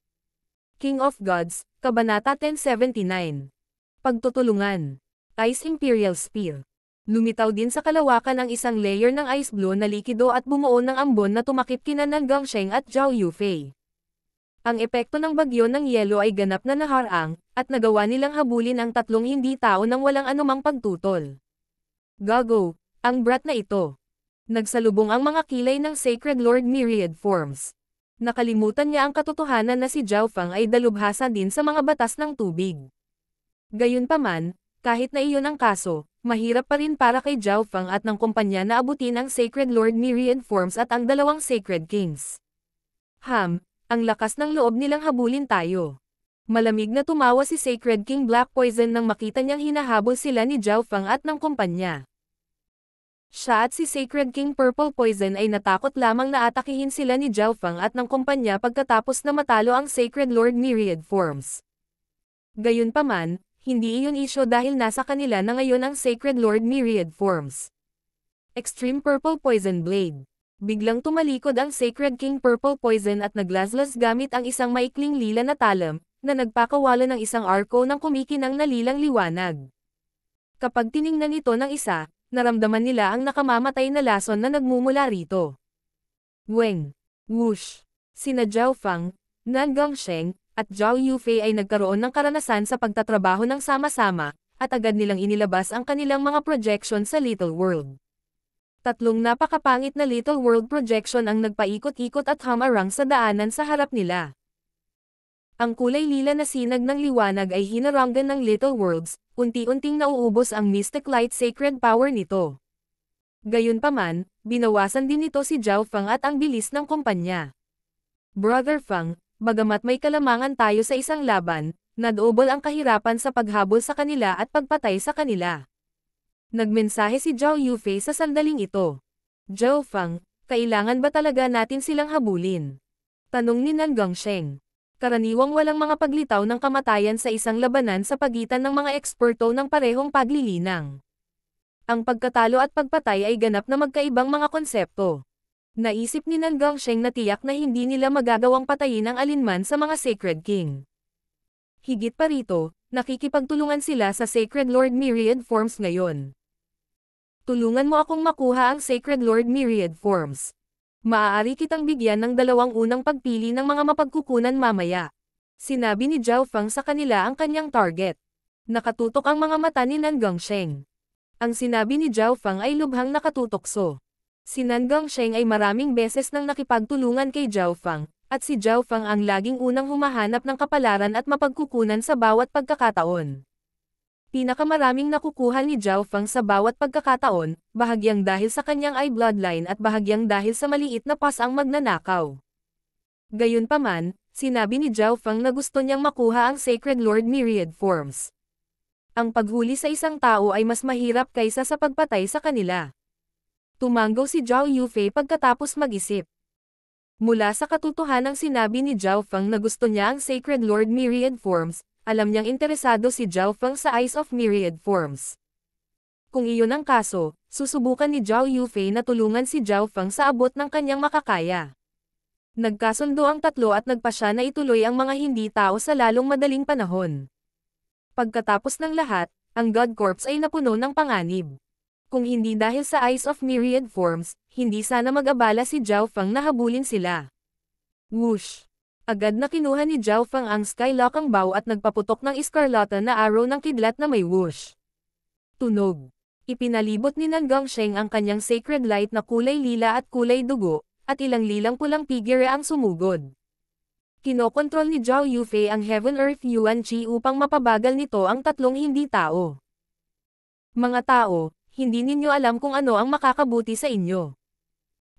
King of Gods, Kabanata 1079. Pagtutulungan. Ice Imperial Spear. Lumitaw din sa kalawakan ang isang layer ng ice blue na likido at bumuo ng ambon na tumakip kina Nan Gongsheng at Zhao Yufei. Ang epekto ng bagyo ng yelo ay ganap na naharang, at nagawa nilang habulin ang tatlong hindi tao nang walang anumang pagtutol. Gago, ang brat na ito. Nagsalubong ang mga kilay ng Sacred Lord Myriad Forms. Nakalimutan niya ang katotohanan na si Zhao Feng ay dalubhasa din sa mga batas ng tubig. Gayunpaman, kahit na iyon ang kaso, mahirap pa rin para kay Zhao Feng at ng kumpanya na abutin ang Sacred Lord Myriad Forms at ang dalawang Sacred Kings. Ang lakas ng loob nilang habulin tayo. Malamig na tumawa si Sacred King Black Poison nang makita niyang hinahabol sila ni Zhao Feng at ng kumpanya. Siya at si Sacred King Purple Poison ay natakot lamang na atakihin sila ni Zhao Fang at ng kumpanya pagkatapos na matalo ang Sacred Lord Myriad Forms. Gayunpaman, hindi iyon isyo dahil nasa kanila na ngayon ang Sacred Lord Myriad Forms. Extreme Purple Poison Blade. Biglang tumalikod ang Sacred King Purple Poison at naglaslas gamit ang isang maikling lila na talam, na nagpakawala ng isang arko ng kumikinang na lilang liwanag. Kapag tiningnan ito ng isa, naramdaman nila ang nakamamatay na lason na nagmumula rito. Weng, whoosh. Sina Zhao Fang, Nan Gongsheng, at Zhao Yufei ay nagkaroon ng karanasan sa pagtatrabaho ng sama-sama, at agad nilang inilabas ang kanilang mga projection sa Little World. Tatlong napakapangit na Little World projection ang nagpaikot-ikot at humarang sa daanan sa harap nila. Ang kulay lila na sinag ng liwanag ay hinarangan ng Little Worlds, unti-unting nauubos ang Mystic Light Sacred Power nito. Gayunpaman, binawasan din nito si Zhao Fang at ang bilis ng kumpanya. Brother Fang, bagamat may kalamangan tayo sa isang laban, nadoobol ang kahirapan sa paghabol sa kanila at pagpatay sa kanila. Nagmensahe si Zhao Yufei sa sandaling ito. Zhao Fang, kailangan ba talaga natin silang habulin? Tanong ni Nan Gongsheng. Karaniwang walang mga paglitaw ng kamatayan sa isang labanan sa pagitan ng mga eksperto ng parehong paglilinang. Ang pagkatalo at pagpatay ay ganap na magkaibang mga konsepto. Naisip ni Nan Gongsheng na tiyak na hindi nila magagawang patayin ang alinman sa mga Sacred King. Higit pa rito, nakikipagtulungan sila sa Sacred Lord Myriad Forms ngayon. Tulungan mo akong makuha ang Sacred Lord Myriad Forms. Maaari kitang bigyan ng dalawang unang pagpili ng mga mapagkukunan mamaya. Sinabi ni Zhao Fang sa kanila ang kanyang target. Nakatutok ang mga mata ni Nan Gongsheng. Ang sinabi ni Zhao Fang ay lubhang nakatutokso. Si Nan Gongsheng ay maraming beses nang nakipagtulungan kay Zhao Fang, at si Zhao Fang ang laging unang humahanap ng kapalaran at mapagkukunan sa bawat pagkakataon. Pinakamaraming nakukuha ni Zhao Fang sa bawat pagkakataon, bahagyang dahil sa kanyang eye bloodline at bahagyang dahil sa maliit na pasang magnanakaw. Gayunpaman, sinabi ni Zhao Fang na gusto niyang makuha ang Sacred Lord Myriad Forms. Ang paghuli sa isang tao ay mas mahirap kaysa sa pagpatay sa kanila. Tumanggaw si Zhao Yufei pagkatapos mag-isip. Mula sa katotohanang sinabi ni Zhao Fang na gusto niya ang Sacred Lord Myriad Forms, alam niyang interesado si Zhao Fang sa Eyes of Myriad Forms. Kung iyon ang kaso, susubukan ni Zhao Yufei na tulungan si Zhao Fang sa abot ng kanyang makakaya. Nagkasundo ang tatlo at nagpasya na ituloy ang mga hindi tao sa lalong madaling panahon. Pagkatapos ng lahat, ang God Corps ay napuno ng panganib. Kung hindi dahil sa Eyes of Myriad Forms, hindi sana mag-abala si Zhao Fang na habulin sila. Whoosh! Agad na kinuha ni Zhao Fang ang Skylocking Bow at nagpaputok ng iskarlata na arrow ng kidlat na may whoosh. Tunog. Ipinalibot ni Nan Gongsheng ang kanyang Sacred Light na kulay lila at kulay dugo, at ilang lilang pulang figure ang sumugod. Kinokontrol ni Zhao Yufei ang Heaven Earth Yuan Qi upang mapabagal nito ang tatlong hindi tao. Mga tao, hindi ninyo alam kung ano ang makakabuti sa inyo.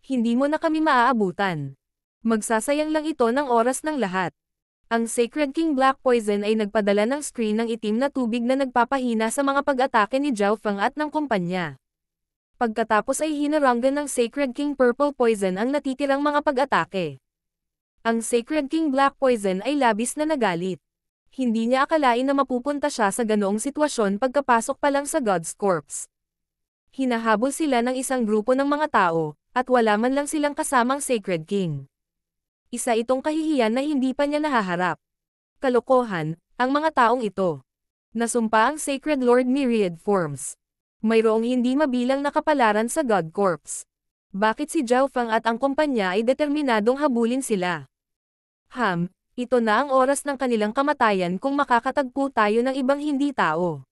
Hindi mo na kami maaabutan. Magsasayang lang ito ng oras ng lahat. Ang Sacred King Black Poison ay nagpadala ng screen ng itim na tubig na nagpapahina sa mga pag-atake ni Zhao Fang at ng kumpanya. Pagkatapos ay hinarangan ng Sacred King Purple Poison ang natitirang mga pag-atake. Ang Sacred King Black Poison ay labis na nagalit. Hindi niya akalain na mapupunta siya sa ganoong sitwasyon pagkapasok pa lang sa God's Corps. Hinahabol sila ng isang grupo ng mga tao, at wala man lang silang kasamang Sacred King. Isa itong kahihiyan na hindi pa niya nahaharap. Kalokohan, ang mga taong ito. Nasumpa ang Sacred Lord Myriad Forms. Mayroong hindi mabilang na kapalaran sa God Corps. Bakit si Zhao Fang at ang kumpanya ay determinadong habulin sila? Ito na ang oras ng kanilang kamatayan kung makakatagpo tayo ng ibang hindi tao.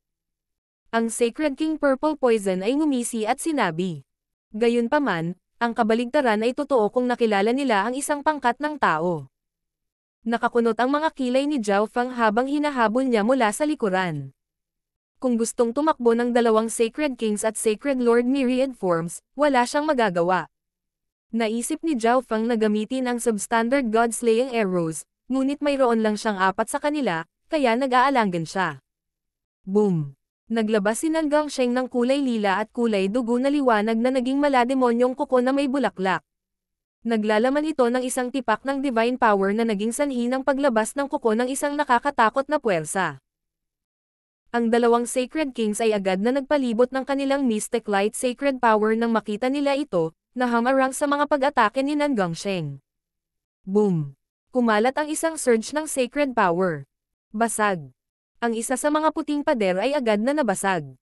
Ang Sacred King Purple Poison ay ngumisi at sinabi. Gayunpaman, ang kabaligtaran ay totoo kung nakilala nila ang isang pangkat ng tao. Nakakunot ang mga kilay ni Zhao Fang habang hinahabol niya mula sa likuran. Kung gustong tumakbo ng dalawang Sacred Kings at Sacred Lord Myriad Forms, wala siyang magagawa. Naisip ni Zhao Fang na gamitin ang substandard God-slaying arrows, ngunit mayroon lang siyang 4 sa kanila, kaya nag-aalangan siya. Boom! Naglabas si Nan Gongsheng ng kulay lila at kulay dugo na liwanag na naging malademonyong kuko na may bulaklak. Naglalaman ito ng isang tipak ng divine power na naging sanhi ng paglabas ng kuko ng isang nakakatakot na puwersa. Ang dalawang Sacred Kings ay agad na nagpalibot ng kanilang Mystic Light Sacred Power nang makita nila ito, na hamarang sa mga pag-atake ni Nan Gongsheng. Boom! Kumalat ang isang surge ng Sacred Power. Basag. Ang isa sa mga puting pader ay agad na nabasag.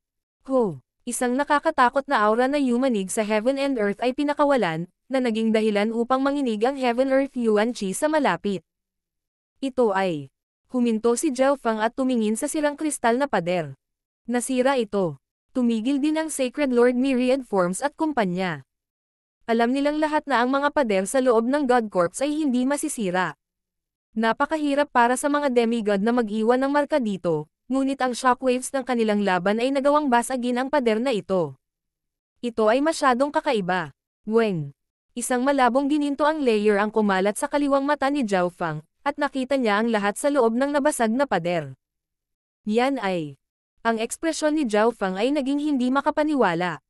Ho! Isang nakakatakot na aura na yumanig sa Heaven and Earth ay pinakawalan, na naging dahilan upang manginig ang Heaven-Earth Yuan Qi sa malapit. Ito ay huminto si Zhao Fang at tumingin sa sirang kristal na pader. Nasira ito. Tumigil din ang Sacred Lord Myriad Forms at kumpanya. Alam nilang lahat na ang mga pader sa loob ng God Corps ay hindi masisira. Napakahirap para sa mga demigod na mag-iwan ng marka dito, ngunit ang shockwaves ng kanilang laban ay nagawang basagin ang pader na ito. Ito ay masyadong kakaiba. Weng. Isang malabong gininto ang layer ang kumalat sa kaliwang mata ni Zhao Fang, at nakita niya ang lahat sa loob ng nabasag na pader. Yan ay. Ang ekspresyon ni Zhao Fang ay naging hindi makapaniwala.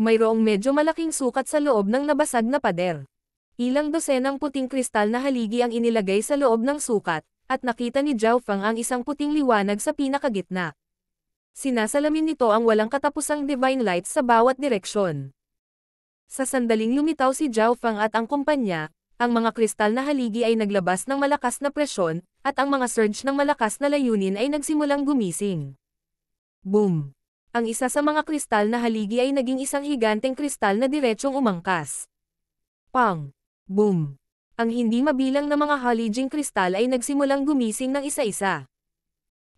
Mayroong medyo malaking sukat sa loob ng nabasag na pader. Ilang dosenang puting kristal na haligi ang inilagay sa loob ng sukat, at nakita ni Zhao Fang ang isang puting liwanag sa pinakagitna. Sinasalamin nito ang walang katapusang divine light sa bawat direksyon. Sa sandaling lumitaw si Zhao Fang at ang kumpanya, ang mga kristal na haligi ay naglabas ng malakas na presyon, at ang mga surge ng malakas na layunin ay nagsimulang gumising. Boom! Ang isa sa mga kristal na haligi ay naging isang higanteng kristal na diretsyong umangkas. Pang! Boom! Ang hindi mabilang na mga haliging kristal ay nagsimulang gumising ng isa-isa.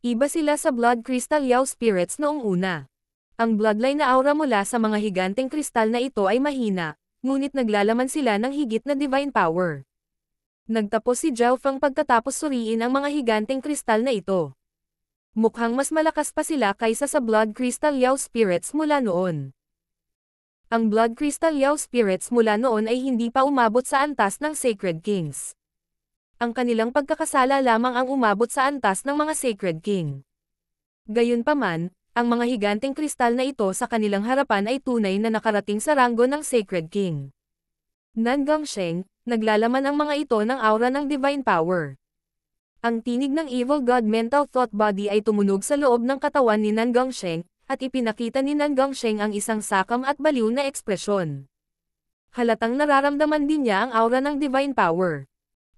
Iba sila sa Blood Crystal Yao Spirits noong una. Ang bloodline na aura mula sa mga higanteng kristal na ito ay mahina, ngunit naglalaman sila ng higit na divine power. Nagtapos si Zhao Fang pagkatapos suriin ang mga higanteng kristal na ito. Mukhang mas malakas pa sila kaysa sa Blood Crystal Yao Spirits mula noon. Ang Blood Crystal Yao Spirits mula noon ay hindi pa umabot sa antas ng Sacred Kings. Ang kanilang pagkakasala lamang ang umabot sa antas ng mga Sacred King. Gayunpaman, ang mga higanteng kristal na ito sa kanilang harapan ay tunay na nakarating sa ranggo ng Sacred King. Nan Gongsheng, naglalaman ang mga ito ng aura ng divine power. Ang tinig ng Evil God Mental Thought Body ay tumunog sa loob ng katawan ni Nan Gongsheng, at ipinakita ni Nan Gongsheng ang isang sakam at baliw na ekspresyon. Halatang nararamdaman din niya ang aura ng divine power.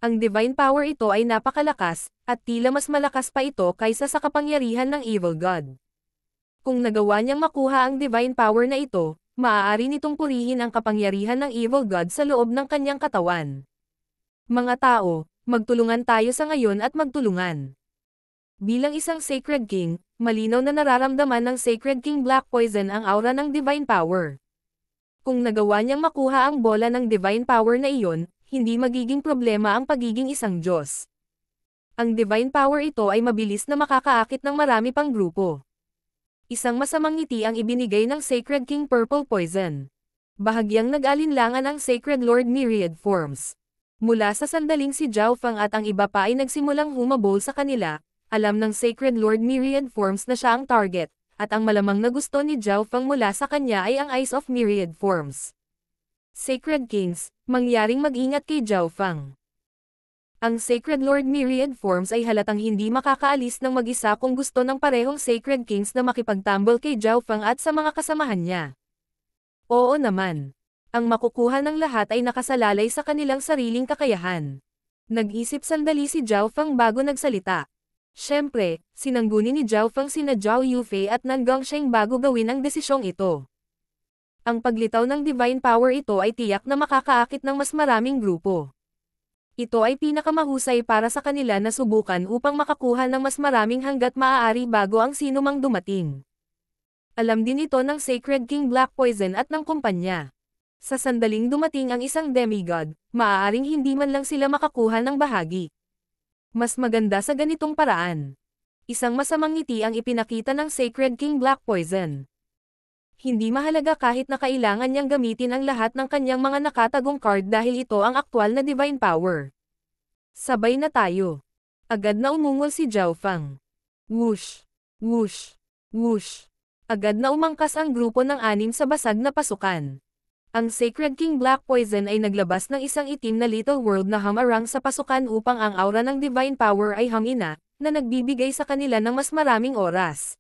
Ang divine power ito ay napakalakas, at tila mas malakas pa ito kaysa sa kapangyarihan ng Evil God. Kung nagawa niyang makuha ang divine power na ito, maaari nitong purihin ang kapangyarihan ng Evil God sa loob ng kanyang katawan. Mga tao, magtulungan tayo sa ngayon at magtulungan. Bilang isang Sacred King, malinaw na nararamdaman ng Sacred King Black Poison ang aura ng divine power. Kung nagawa niyang makuha ang bola ng divine power na iyon, hindi magiging problema ang pagiging isang Diyos. Ang divine power ito ay mabilis na makakaakit ng marami pang grupo. Isang masamang ngiti ang ibinigay ng Sacred King Purple Poison. Bahagyang nag-alinlangan ang Sacred Lord Myriad Forms. Mula sa sandaling si Zhao Fang at ang iba pa ay nagsimulang humabol sa kanila, alam ng Sacred Lord Myriad Forms na siya ang target, at ang malamang na gusto ni Zhao Fang mula sa kanya ay ang Eyes of Myriad Forms. Sacred Kings, mangyaring mag-ingat kay Zhao Fang. Ang Sacred Lord Myriad Forms ay halatang hindi makakaalis ng mag-isa kung gusto ng parehong Sacred Kings na makipagtambol kay Zhao Fang at sa mga kasamahan niya. Oo naman. Ang makukuha ng lahat ay nakasalalay sa kanilang sariling kakayahan. Nag-isip sandali si Zhao Fang bago nagsalita. Siyempre, sinangguni ni Zhao Fang sina Zhao Yufei at Nan Gongsheng bago gawin ang desisyong ito. Ang paglitaw ng divine power ito ay tiyak na makakaakit ng mas maraming grupo. Ito ay pinakamahusay para sa kanila na subukan upang makakuha ng mas maraming hanggat maaari bago ang sinumang dumating. Alam din ito ng Sacred King Black Poison at ng kumpanya. Sa sandaling dumating ang isang demigod, maaaring hindi man lang sila makakuha ng bahagi. Mas maganda sa ganitong paraan. Isang masamang ngiti ang ipinakita ng Sacred King Black Poison. Hindi mahalaga kahit na kailangan niyang gamitin ang lahat ng kanyang mga nakatagong card dahil ito ang aktwal na divine power. Sabay na tayo. Agad na umungol si Zhao Fang. Whoosh! Whoosh! Whoosh! Agad na umangkas ang grupo ng 6 sa basag na pasukan. Ang Sacred King Black Poison ay naglabas ng isang itim na little world na hamarang sa pasukan upang ang aura ng divine power ay hamina, na nagbibigay sa kanila ng mas maraming oras.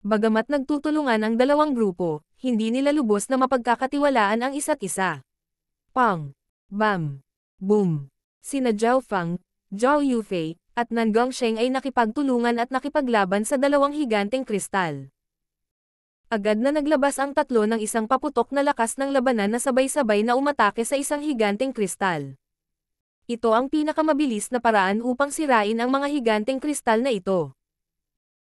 Bagamat nagtutulungan ang dalawang grupo, hindi nila lubos na mapagkakatiwalaan ang isa't isa. Pang! Bam! Boom! Sina Zhao Fang, Zhao Yufei, at Nan Gongsheng ay nakipagtulungan at nakipaglaban sa dalawang higanteng kristal. Agad na naglabas ang tatlo ng isang paputok na lakas ng labanan na sabay-sabay na umatake sa isang higanteng kristal. Ito ang pinakamabilis na paraan upang sirain ang mga higanteng kristal na ito.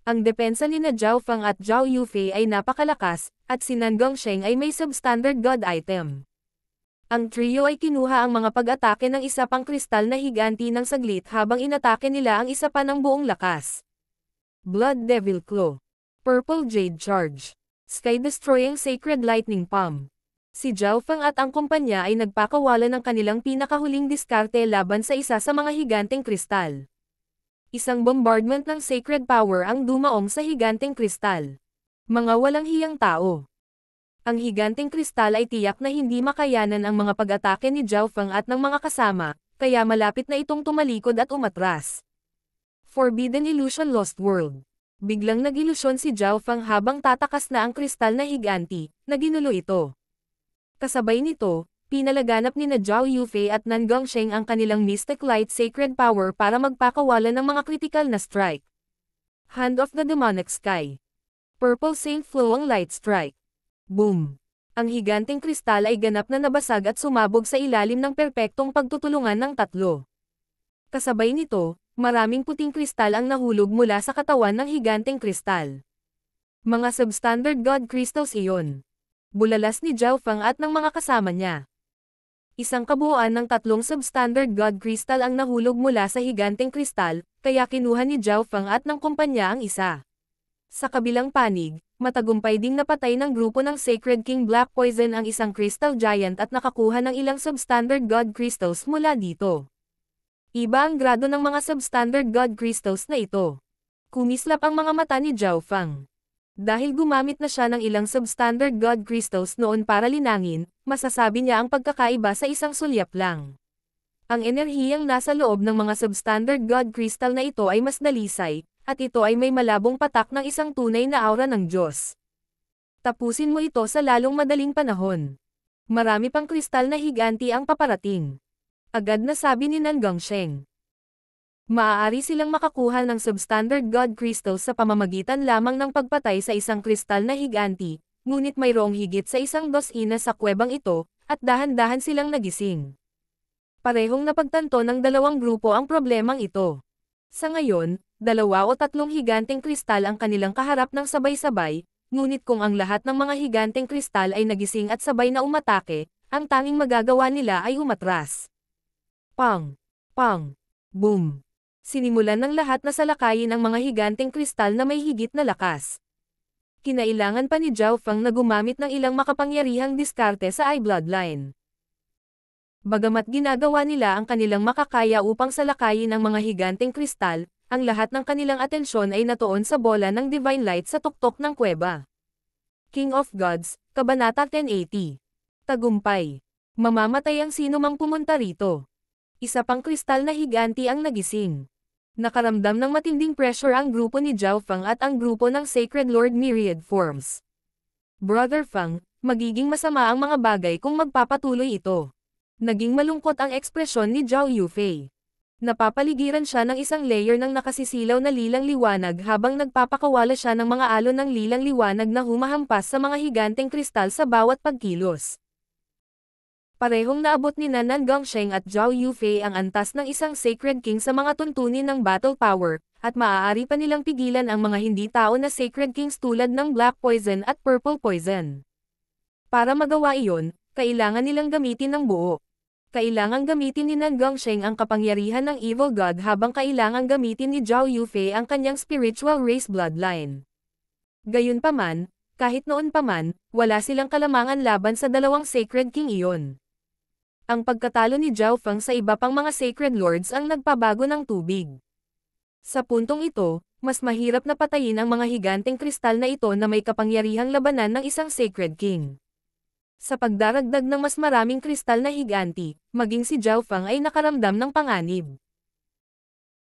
Ang depensa nina Zhao Fang at Zhao Yufei ay napakalakas, at si Nan Gongsheng ay may substandard god item. Ang trio ay kinuha ang mga pag-atake ng isa pang kristal na higanti ng saglit habang inatake nila ang isa pa ng buong lakas. Blood Devil Claw. Purple Jade Charge. Sky-destroying Sacred Lightning Palm. Si Zhao Fang at ang kumpanya ay nagpakawala ng kanilang pinakahuling diskarte laban sa isa sa mga higanteng kristal. Isang bombardment ng sacred power ang dumaong sa higanteng kristal. Mga walang hiyang tao. Ang higanteng kristal ay tiyak na hindi makayanan ang mga pag-atake ni Zhao Fang at ng mga kasama, kaya malapit na itong tumalikod at umatras. Forbidden Illusion Lost World. Biglang nag-ilusyon si Zhao Fang habang tatakas na ang kristal na higanti, na ginulo ito. Kasabay nito, pinalaganap ni Zhao Yufei at Nan Gongsheng ang kanilang Mystic Light Sacred Power para magpakawala ng mga critical na strike. Hand of the Demonic Sky. Purple Saint Flowing Light Strike. Boom! Ang higanteng kristal ay ganap na nabasag at sumabog sa ilalim ng perpektong pagtutulungan ng tatlo. Kasabay nito, maraming puting kristal ang nahulog mula sa katawan ng higanteng kristal. Mga substandard god crystals iyon. Bulalas ni Zhao Fang at ng mga kasama niya. Isang kabuuan ng 3 substandard god crystal ang nahulog mula sa higanteng kristal, kaya kinuha ni Zhao Fang at ng kumpanya ang isa. Sa kabilang panig, matagumpay ding napatay ng grupo ng Sacred King Black Poison ang isang crystal giant at nakakuha ng ilang substandard god crystals mula dito. Iba ang grado ng mga substandard god crystals na ito. Kumislap ang mga mata ni Zhao Fang. Dahil gumamit na siya ng ilang substandard god crystals noon para linangin, masasabi niya ang pagkakaiba sa isang sulyap lang. Ang enerhiyang nasa loob ng mga substandard god crystal na ito ay mas dalisay, at ito ay may malabong patak ng isang tunay na aura ng Diyos. Tapusin mo ito sa lalong madaling panahon. Marami pang kristal na higanti ang paparating. Agad na sabi ni Nan Gongsheng. Maaari silang makakuha ng substandard god crystals sa pamamagitan lamang ng pagpatay sa isang kristal na higanti, ngunit mayroong higit sa 1 dosina sa kuwebang ito, at dahan-dahan silang nagising. Parehong napagtanto ng dalawang grupo ang problemang ito. Sa ngayon, 2 o 3 higanteng kristal ang kanilang kaharap ng sabay-sabay, ngunit kung ang lahat ng mga higanteng kristal ay nagising at sabay na umatake, ang tanging magagawa nila ay umatras. Pang! Pang! Boom! Sinimulan ng lahat na salakayin ang mga higanteng kristal na may higit na lakas. Kinailangan pa ni Zhao Fang na gumamit ng ilang makapangyarihang diskarte sa Eye Bloodline. Bagamat ginagawa nila ang kanilang makakaya upang salakayin ang mga higanteng kristal, ang lahat ng kanilang atensyon ay natuon sa bola ng Divine Light sa tuktok ng kuweba. King of Gods, Kabanata 1080. Tagumpay. Mamamatay ang sino mang pumunta rito. Isa pang kristal na higanti ang nagising. Nakaramdam ng matinding pressure ang grupo ni Zhao Fang at ang grupo ng Sacred Lord Myriad Forms. Brother Fang, magiging masama ang mga bagay kung magpapatuloy ito. Naging malungkot ang ekspresyon ni Zhao Yufei. Napapaligiran siya ng isang layer ng nakasisilaw na lilang liwanag habang nagpapakawala siya ng mga alon ng lilang liwanag na humahampas sa mga higanteng kristal sa bawat pagkilos. Parehong naabot ni Nan Gongsheng at Zhao Yufei ang antas ng isang Sacred King sa mga tuntunin ng battle power, at maaari pa nilang pigilan ang mga hindi tao na Sacred Kings tulad ng Black Poison at Purple Poison. Para magawa iyon, kailangan nilang gamitin ng buo. Kailangang gamitin ni Nan Gongsheng ang kapangyarihan ng Evil God habang kailangang gamitin ni Zhao Yufei ang kanyang spiritual race bloodline. Gayunpaman, kahit noon pa man, wala silang kalamangan laban sa dalawang Sacred King iyon. Ang pagkatalo ni Zhao Fang sa iba pang mga Sacred Lords ang nagpabago ng tubig. Sa puntong ito, mas mahirap na patayin ang mga higanteng kristal na ito na may kapangyarihang labanan ng isang Sacred King. Sa pagdaragdag ng mas maraming kristal na higanti, maging si Zhao Fang ay nakaramdam ng panganib.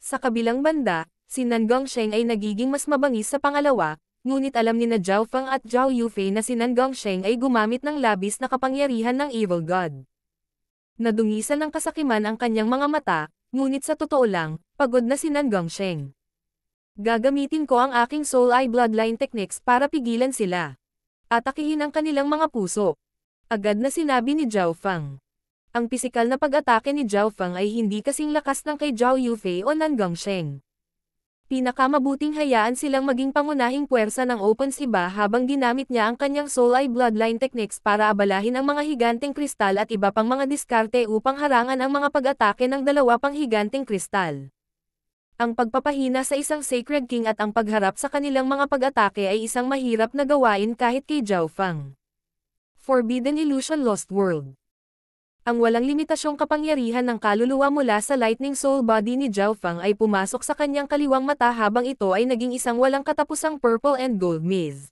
Sa kabilang banda, si Nan Gongsheng ay nagiging mas mabangis sa pangalawa, ngunit alam ni na Zhao Fang at Zhao Yufei na si Nan Gongsheng ay gumamit ng labis na kapangyarihan ng Evil God. Nadungisan ng kasakiman ang kanyang mga mata, ngunit sa totoo lang, pagod na si Nan Gongsheng. Gagamitin ko ang aking Soul Eye Bloodline Techniques para pigilan sila. Atakihin ang kanilang mga puso. Agad na sinabi ni Zhao Fang. Ang pisikal na pag-atake ni Zhao Fang ay hindi kasing lakas ng kay Zhao Yufei o Nan Gongsheng. Pinakamabuting hayaan silang maging pangunahing puwersa ng Open Siba habang ginamit niya ang kanyang Soul Eye Bloodline Techniques para abalahin ang mga higanteng kristal at iba pang mga diskarte upang harangan ang mga pag-atake ng dalawa pang higanteng kristal. Ang pagpapahina sa isang Sacred King at ang pagharap sa kanilang mga pag-atake ay isang mahirap na gawain kahit kay Zhao Fang. Forbidden Illusion Lost World. Ang walang limitasyong kapangyarihan ng kaluluwa mula sa Lightning Soul Body ni Zhao Fang ay pumasok sa kanyang kaliwang mata habang ito ay naging isang walang katapusang purple and gold maze.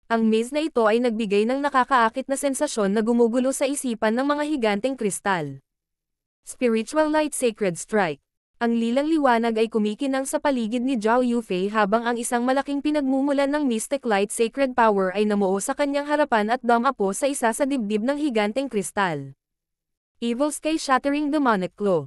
Ang maze na ito ay nagbigay ng nakakaakit na sensasyon na gumugulo sa isipan ng mga higanteng kristal. Spiritual Light Sacred Strike. Ang lilang liwanag ay kumikinang sa paligid ni Zhao Yufei habang ang isang malaking pinagmumulan ng Mystic Light Sacred Power ay namuo sa kanyang harapan at dumapo sa isa sa dibdib ng higanteng kristal. Evil Sky Shattering Demonic Claw.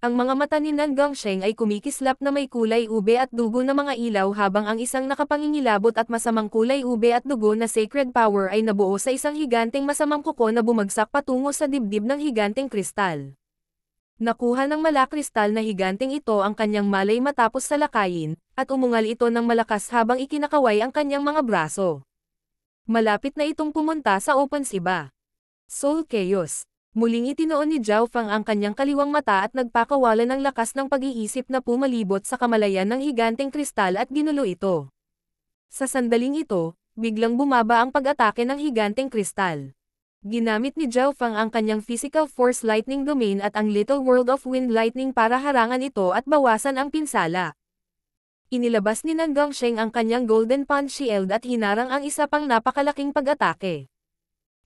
Ang mga mata ni Nan Gongsheng ay kumikislap na may kulay ube at dugo na mga ilaw habang ang isang nakapangingilabot at masamang kulay ube at dugo na Sacred Power ay nabuo sa isang higanteng masamang kuko na bumagsak patungo sa dibdib ng higanteng kristal. Nakuha ng malakristal na higanteng ito ang kanyang malay matapos salakayin, at umungal ito ng malakas habang ikinakaway ang kanyang mga braso. Malapit na itong pumunta sa Open Siba. Soul Chaos. Muling itinoon ni Zhao Fang ang kanyang kaliwang mata at nagpakawala ng lakas ng pag-iisip na pumalibot sa kamalayan ng higanteng kristal at ginulo ito. Sa sandaling ito, biglang bumaba ang pag-atake ng higanteng kristal. Ginamit ni Zhao Fang ang kanyang Physical Force Lightning Domain at ang Little World of Wind Lightning para harangan ito at bawasan ang pinsala. Inilabas ni Nan Gongsheng ang kanyang Golden Punch Shield at hinarang ang isa pang napakalaking pag-atake.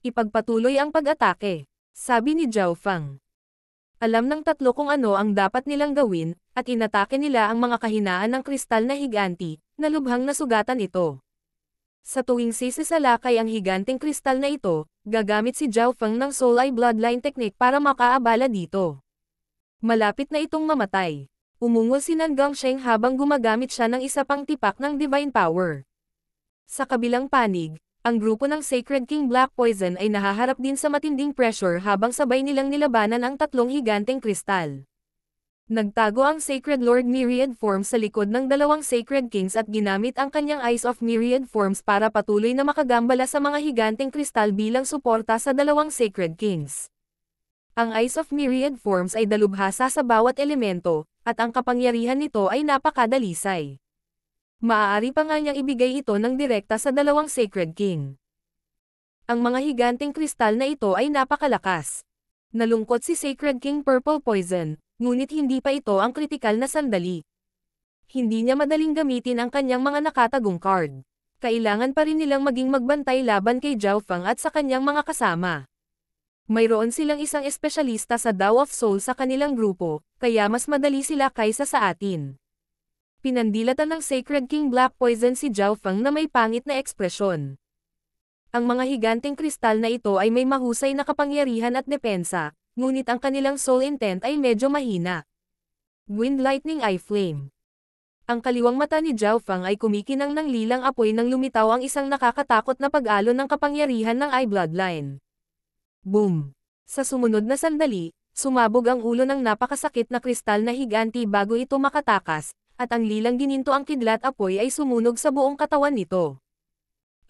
Ipagpatuloy ang pag-atake, sabi ni Zhao Fang. Alam ng tatlo kung ano ang dapat nilang gawin, at inatake nila ang mga kahinaan ng kristal na higanti, na lubhang nasugatan ito. Sa tuwing sisisalakay ang higanteng kristal na ito, gagamit si Zhao Fang ng Soul Eye Bloodline Technique para makaabala dito. Malapit na itong mamatay. Umungol si Nan Gongsheng habang gumagamit siya ng isa pang tipak ng Divine Power. Sa kabilang panig, ang grupo ng Sacred King Black Poison ay nahaharap din sa matinding pressure habang sabay nilang nilabanan ang tatlong higanteng kristal. Nagtago ang Sacred Lord Myriad Forms sa likod ng dalawang Sacred Kings at ginamit ang kanyang Eyes of Myriad Forms para patuloy na makagambala sa mga higanteng kristal bilang suporta sa dalawang Sacred Kings. Ang Eyes of Myriad Forms ay dalubhasa sa bawat elemento, at ang kapangyarihan nito ay napakadalisay. Maaari pa nga niyang ibigay ito ng direkta sa dalawang Sacred King. Ang mga higanteng kristal na ito ay napakalakas. Nalungkot si Sacred King Purple Poison, ngunit hindi pa ito ang kritikal na sandali. Hindi niya madaling gamitin ang kanyang mga nakatagong card. Kailangan pa rin nilang maging magbantay laban kay Zhao Fang at sa kanyang mga kasama. Mayroon silang isang espesyalista sa Dao of Soul sa kanilang grupo, kaya mas madali sila kaysa sa atin. Pinandilatan ng Sacred King Black Poison si Zhao Fang na may pangit na ekspresyon. Ang mga higanteng kristal na ito ay may mahusay na kapangyarihan at depensa, ngunit ang kanilang soul intent ay medyo mahina. Wind Lightning Eye Flame. Ang kaliwang mata ni Zhao Fang ay kumikinang ng lilang apoy nang lumitaw ang isang nakakatakot na pag-alon ng kapangyarihan ng Eye Bloodline. Boom! Sa sumunod na sandali, sumabog ang ulo ng napakasakit na kristal na higanti bago ito makatakas, at ang lilang gininto ang kidlat apoy ay sumunog sa buong katawan nito.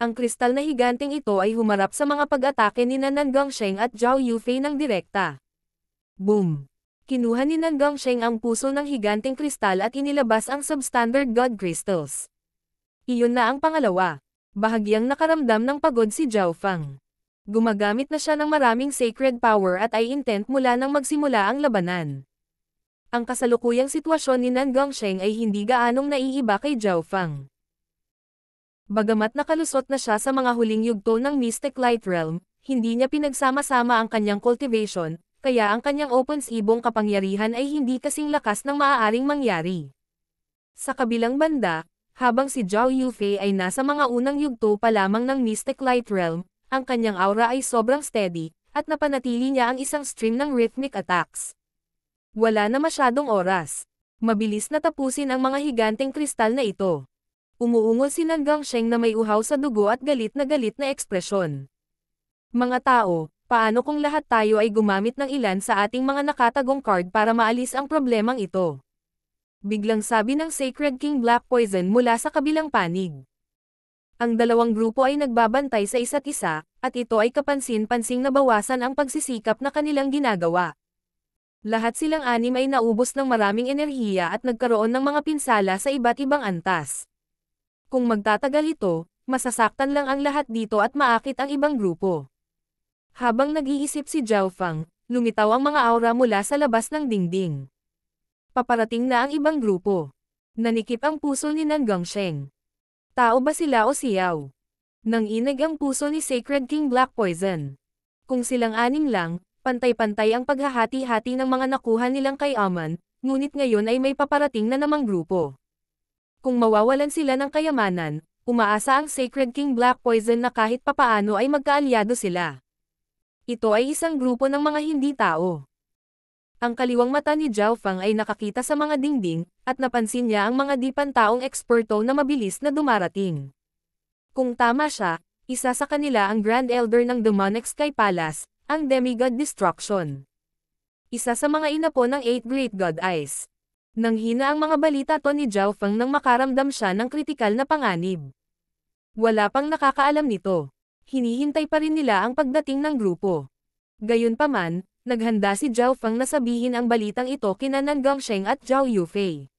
Ang kristal na higanteng ito ay humarap sa mga pag-atake ni Nan Gongsheng at Zhao Yufei ng direkta. Boom! Kinuha ni Nan Gongsheng ang puso ng higanteng kristal at inilabas ang substandard God Crystals. Iyon na ang pangalawa. Bahagyang nakaramdam ng pagod si Zhao Fang. Gumagamit na siya ng maraming sacred power at eye intent mula nang magsimula ang labanan. Ang kasalukuyang sitwasyon ni Nan Gongsheng ay hindi gaanong naiiba kay Zhao Fang. Bagamat nakalusot na siya sa mga huling yugto ng Mystic Light Realm, hindi niya pinagsama-sama ang kanyang cultivation, kaya ang kanyang opensibong kapangyarihan ay hindi kasing lakas ng maaaring mangyari. Sa kabilang banda, habang si Zhao Yufei ay nasa mga unang yugto pa lamang ng Mystic Light Realm, ang kanyang aura ay sobrang steady, at napanatili niya ang isang stream ng rhythmic attacks. Wala na masyadong oras. Mabilis na tapusin ang mga higanteng kristal na ito. Umuungol si Nan Gongsheng na may uhaw sa dugo at galit na ekspresyon. Mga tao, paano kung lahat tayo ay gumamit ng ilan sa ating mga nakatagong card para maalis ang problemang ito? Biglang sabi ng Sacred King Black Poison mula sa kabilang panig. Ang dalawang grupo ay nagbabantay sa isa't isa, at ito ay kapansin-pansing nabawasan ang pagsisikap na kanilang ginagawa. Lahat silang anim ay naubos ng maraming enerhiya at nagkaroon ng mga pinsala sa iba't ibang antas. Kung magtatagal ito, masasaktan lang ang lahat dito at maakit ang ibang grupo. Habang nag-iisip si Zhao Fang, lumitaw ang mga aura mula sa labas ng dingding. Paparating na ang ibang grupo. Nanikip ang puso ni Nan Gongsheng. Tao ba sila o siyaw? Nanginig ang puso ni Sacred King Black Poison. Kung silang anim lang, pantay-pantay ang paghahati-hati ng mga nakuha nilang kay Aman, ngunit ngayon ay may paparating na namang grupo. Kung mawawalan sila ng kayamanan, umaasa ang Sacred King Black Poison na kahit papaano ay magkaalyado sila. Ito ay isang grupo ng mga hindi tao. Ang kaliwang mata ni Zhao Fang ay nakakita sa mga dingding, at napansin niya ang mga di pantaong eksperto na mabilis na dumarating. Kung tama siya, isa sa kanila ang Grand Elder ng Demonic Sky Palace, ang Demigod Destruction. Isa sa mga inapo ng 8 Great God Eyes. Nanghina ang mga balita to ni Zhao Fang nang makaramdam siya ng kritikal na panganib. Wala pang nakakaalam nito. Hinihintay pa rin nila ang pagdating ng grupo. Gayunpaman, naghanda si Zhao Fang na sabihin ang balitang ito kina Nan Gongsheng at Zhao Yufei.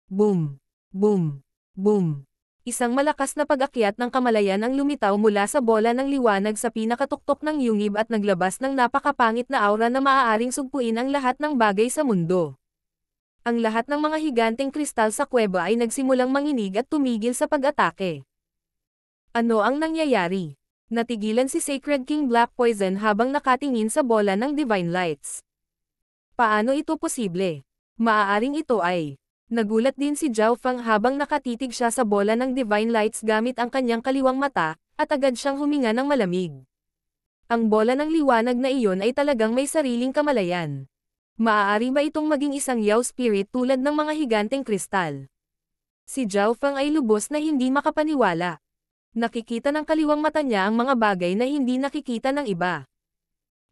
Boom! Boom! Boom! Isang malakas na pag-akyat ng kamalayan ang lumitaw mula sa bola ng liwanag sa pinakatuktok ng yungib at naglabas ng napakapangit na aura na maaaring sugpuin ang lahat ng bagay sa mundo. Ang lahat ng mga higanteng kristal sa kuweba ay nagsimulang manginig at tumigil sa pag-atake. Ano ang nangyayari? Natigilan si Sacred King Black Poison habang nakatingin sa bola ng Divine Lights. Paano ito posible? Maaaring ito ay... Nagulat din si Zhao Fang habang nakatitig siya sa bola ng Divine Lights gamit ang kanyang kaliwang mata, at agad siyang huminga ng malamig. Ang bola ng liwanag na iyon ay talagang may sariling kamalayan. Maaari ba itong maging isang Yao Spirit tulad ng mga higanteng kristal? Si Zhao Fang ay lubos na hindi makapaniwala. Nakikita ng kaliwang mata niya ang mga bagay na hindi nakikita ng iba.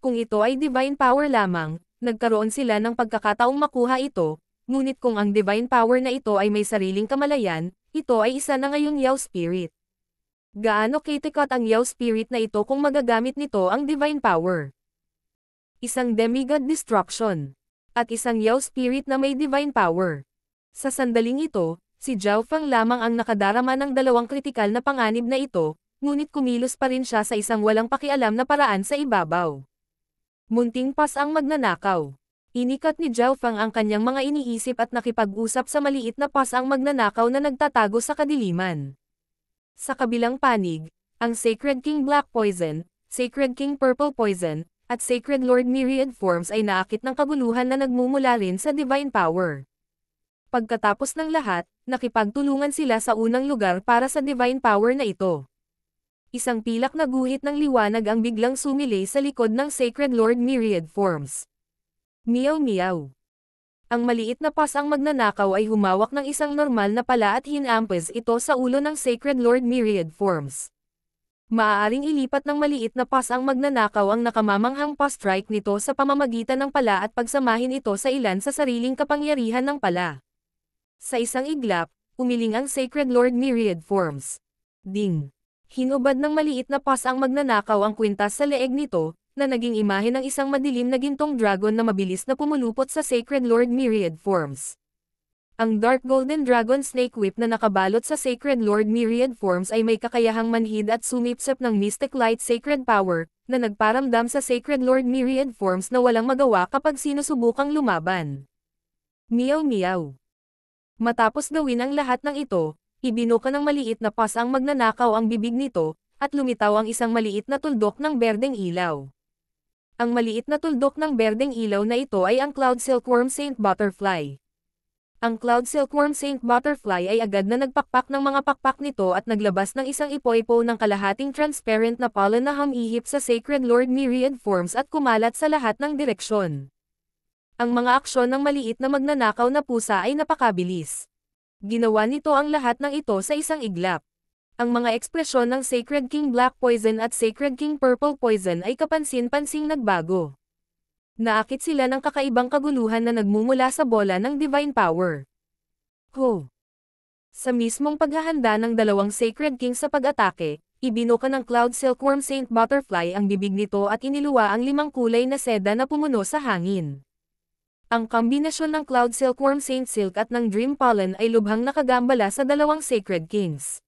Kung ito ay divine power lamang, nagkaroon sila ng pagkakataong makuha ito, ngunit kung ang divine power na ito ay may sariling kamalayan, ito ay isa na ngayong Yao Spirit. Gaano katikot ang Yao Spirit na ito kung magagamit nito ang divine power? Isang demigod destruction. At isang Yao Spirit na may divine power. Sa sandaling ito, si Zhao Fang lamang ang nakadarama ng dalawang kritikal na panganib na ito, ngunit kumilos pa rin siya sa isang walang pakialam na paraan sa ibabaw. Munting pas ang magnanakaw. Inikat ni Zhao Fang ang kanyang mga iniisip at nakipag-usap sa maliit na pas ang magnanakaw na nagtatago sa kadiliman. Sa kabilang panig, ang Sacred King Black Poison, Sacred King Purple Poison, at Sacred Lord Myriad Forms ay naakit ng kaguluhan na nagmumula rin sa Divine Power. Pagkatapos ng lahat, nakipagtulungan sila sa unang lugar para sa Divine Power na ito. Isang pilak na guhit ng liwanag ang biglang sumilay sa likod ng Sacred Lord Myriad Forms. Meow meow. Ang maliit na pas ang magnanakaw ay humawak ng isang normal na pala at hinampes ito sa ulo ng Sacred Lord Myriad Forms. Maaaring ilipat ng maliit na pas ang magnanakaw ang nakamamanghang pa-strike nito sa pamamagitan ng pala at pagsamahin ito sa ilan sa sariling kapangyarihan ng pala. Sa isang iglap, umiling ang Sacred Lord Myriad Forms. Ding! Hinubad ng maliit na pas ang magnanakaw ang kwintas sa leeg nito, na naging imahe ng isang madilim na gintong dragon na mabilis na pumulupot sa Sacred Lord Myriad Forms. Ang Dark Golden Dragon Snake Whip na nakabalot sa Sacred Lord Myriad Forms ay may kakayahang manhid at sumipsip ng Mystic Light Sacred Power, na nagparamdam sa Sacred Lord Myriad Forms na walang magawa kapag sinusubukang lumaban. Meow meow. Matapos gawin ang lahat ng ito, ibinuka ng maliit na pas ang magnanakaw ang bibig nito, at lumitaw ang isang maliit na tuldok ng berdeng ilaw. Ang maliit na tuldok ng berdeng ilaw na ito ay ang Cloud Silkworm Saint Butterfly. Ang Cloud Silkworm Saint Butterfly ay agad na nagpakpak ng mga pakpak nito at naglabas ng isang ipo-ipo ng kalahating transparent na pollen na humihip sa Sacred Lord Myriad Forms at kumalat sa lahat ng direksyon. Ang mga aksyon ng maliit na magnanakaw na pusa ay napakabilis. Ginawa nito ang lahat ng ito sa isang iglap. Ang mga ekspresyon ng Sacred King Black Poison at Sacred King Purple Poison ay kapansin-pansing nagbago. Naakit sila ng kakaibang kaguluhan na nagmumula sa bola ng Divine Power. Sa mismong paghahanda ng dalawang Sacred King sa pag-atake, ibinuka ng Cloud Silkworm Saint Butterfly ang bibig nito at iniluwa ang 5 kulay na seda na pumuno sa hangin. Ang kombinasyon ng Cloud Silkworm Saint Silk at ng Dream Pollen ay lubhang nakagambala sa dalawang Sacred Kings.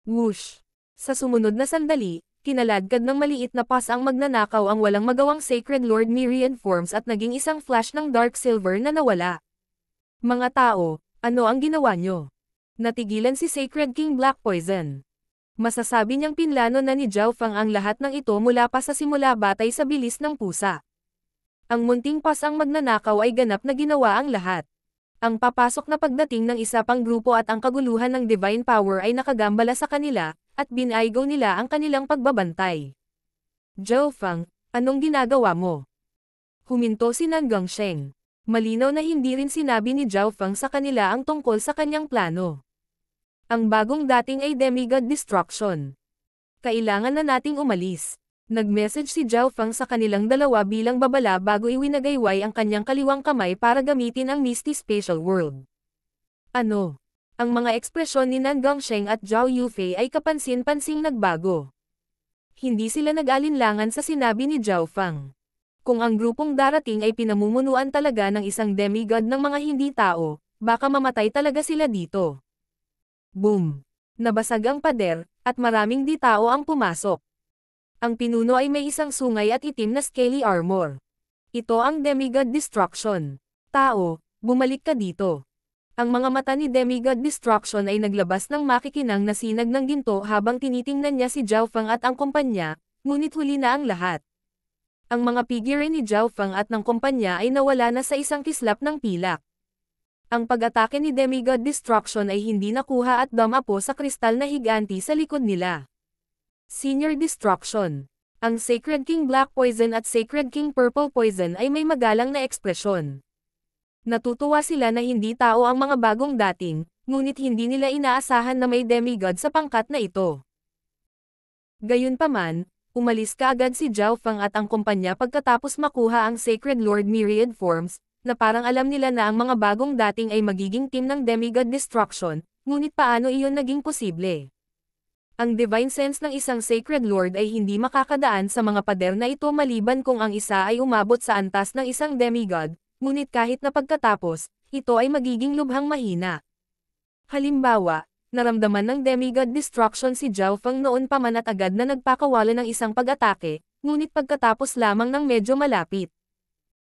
Whoosh! Sa sumunod na sandali, kinaladkad ng maliit na pas ang magnanakaw ang walang magawang Sacred Lord Myriad Forms at naging isang flash ng dark silver na nawala. Mga tao, ano ang ginawa nyo? Natigilan si Sacred King Black Poison. Masasabi niyang pinlano na ni Zhao Fang ang lahat ng ito mula pa sa simula batay sa bilis ng pusa. Ang munting pas ang magnanakaw ay ganap na ginawa ang lahat. Ang papasok na pagdating ng isa pang grupo at ang kaguluhan ng Divine Power ay nakagambala sa kanila, at binaygo nila ang kanilang pagbabantay. Zhao Fang, anong ginagawa mo? Huminto si Nan Gongsheng. Malinaw na hindi rin sinabi ni Zhao Fang sa kanila ang tungkol sa kanyang plano. Ang bagong dating ay Demigod Destruction. Kailangan na nating umalis. Nag-message si Zhao Fang sa kanilang dalawa bilang babala bago iwinagayway ang kanyang kaliwang kamay para gamitin ang Misty Spatial World. Ano? Ang mga ekspresyon ni Nan Gongsheng at Zhao Yufei ay kapansin-pansing nagbago. Hindi sila nag-alinlangan sa sinabi ni Zhao Fang. Kung ang grupong darating ay pinamumunuan talaga ng isang demigod ng mga hindi tao, baka mamatay talaga sila dito. Boom! Nabasag ang pader, at maraming di tao ang pumasok. Ang pinuno ay may isang sungay at itim na scaly armor. Ito ang Demigod Destruction. Tao, bumalik ka dito. Ang mga mata ni Demigod Destruction ay naglabas ng makikinang na sinag ng ginto habang tinitingnan niya si Zhao Fang at ang kumpanya, ngunit huli na ang lahat. Ang mga figure ni Zhao Fang at ng kumpanya ay nawala na sa isang kislap ng pilak. Ang pag-atake ni Demigod Destruction ay hindi nakuha at dumapo sa kristal na higanti sa likod nila. Senior Destruction. Ang Sacred King Black Poison at Sacred King Purple Poison ay may magalang na ekspresyon. Natutuwa sila na hindi tao ang mga bagong dating, ngunit hindi nila inaasahan na may demigod sa pangkat na ito. Gayunpaman, umalis kaagad si Zhao Fang at ang kumpanya pagkatapos makuha ang Sacred Lord Myriad Forms, na parang alam nila na ang mga bagong dating ay magiging team ng Demigod Destruction, ngunit paano iyon naging posible? Ang divine sense ng isang Sacred Lord ay hindi makakadaan sa mga pader na ito maliban kung ang isa ay umabot sa antas ng isang demigod, ngunit kahit na pagkatapos, ito ay magiging lubhang mahina. Halimbawa, naramdaman ng Demigod Destruction si Zhao Fang noon pa man at agad na nagpakawala ng isang pag-atake, ngunit pagkatapos lamang ng medyo malapit.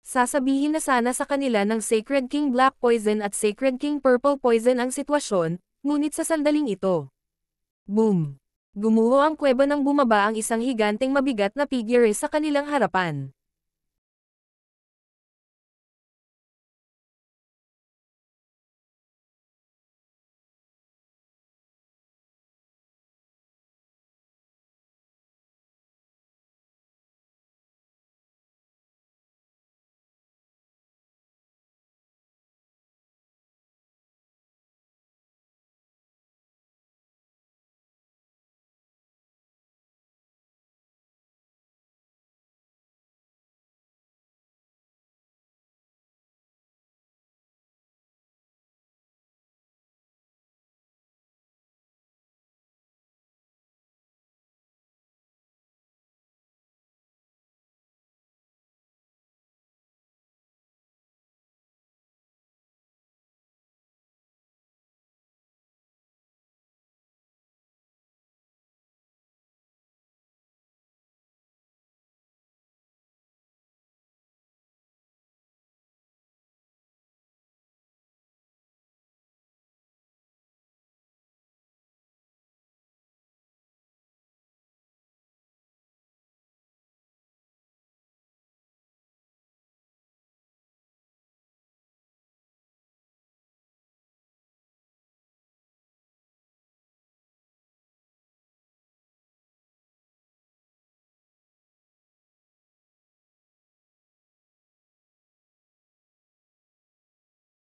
Sasabihin na sana sa kanila ng Sacred King Black Poison at Sacred King Purple Poison ang sitwasyon, ngunit sa sandaling ito. Boom! Gumuho ang kuweba nang bumaba ang isang higanteng mabigat na figure sa kanilang harapan.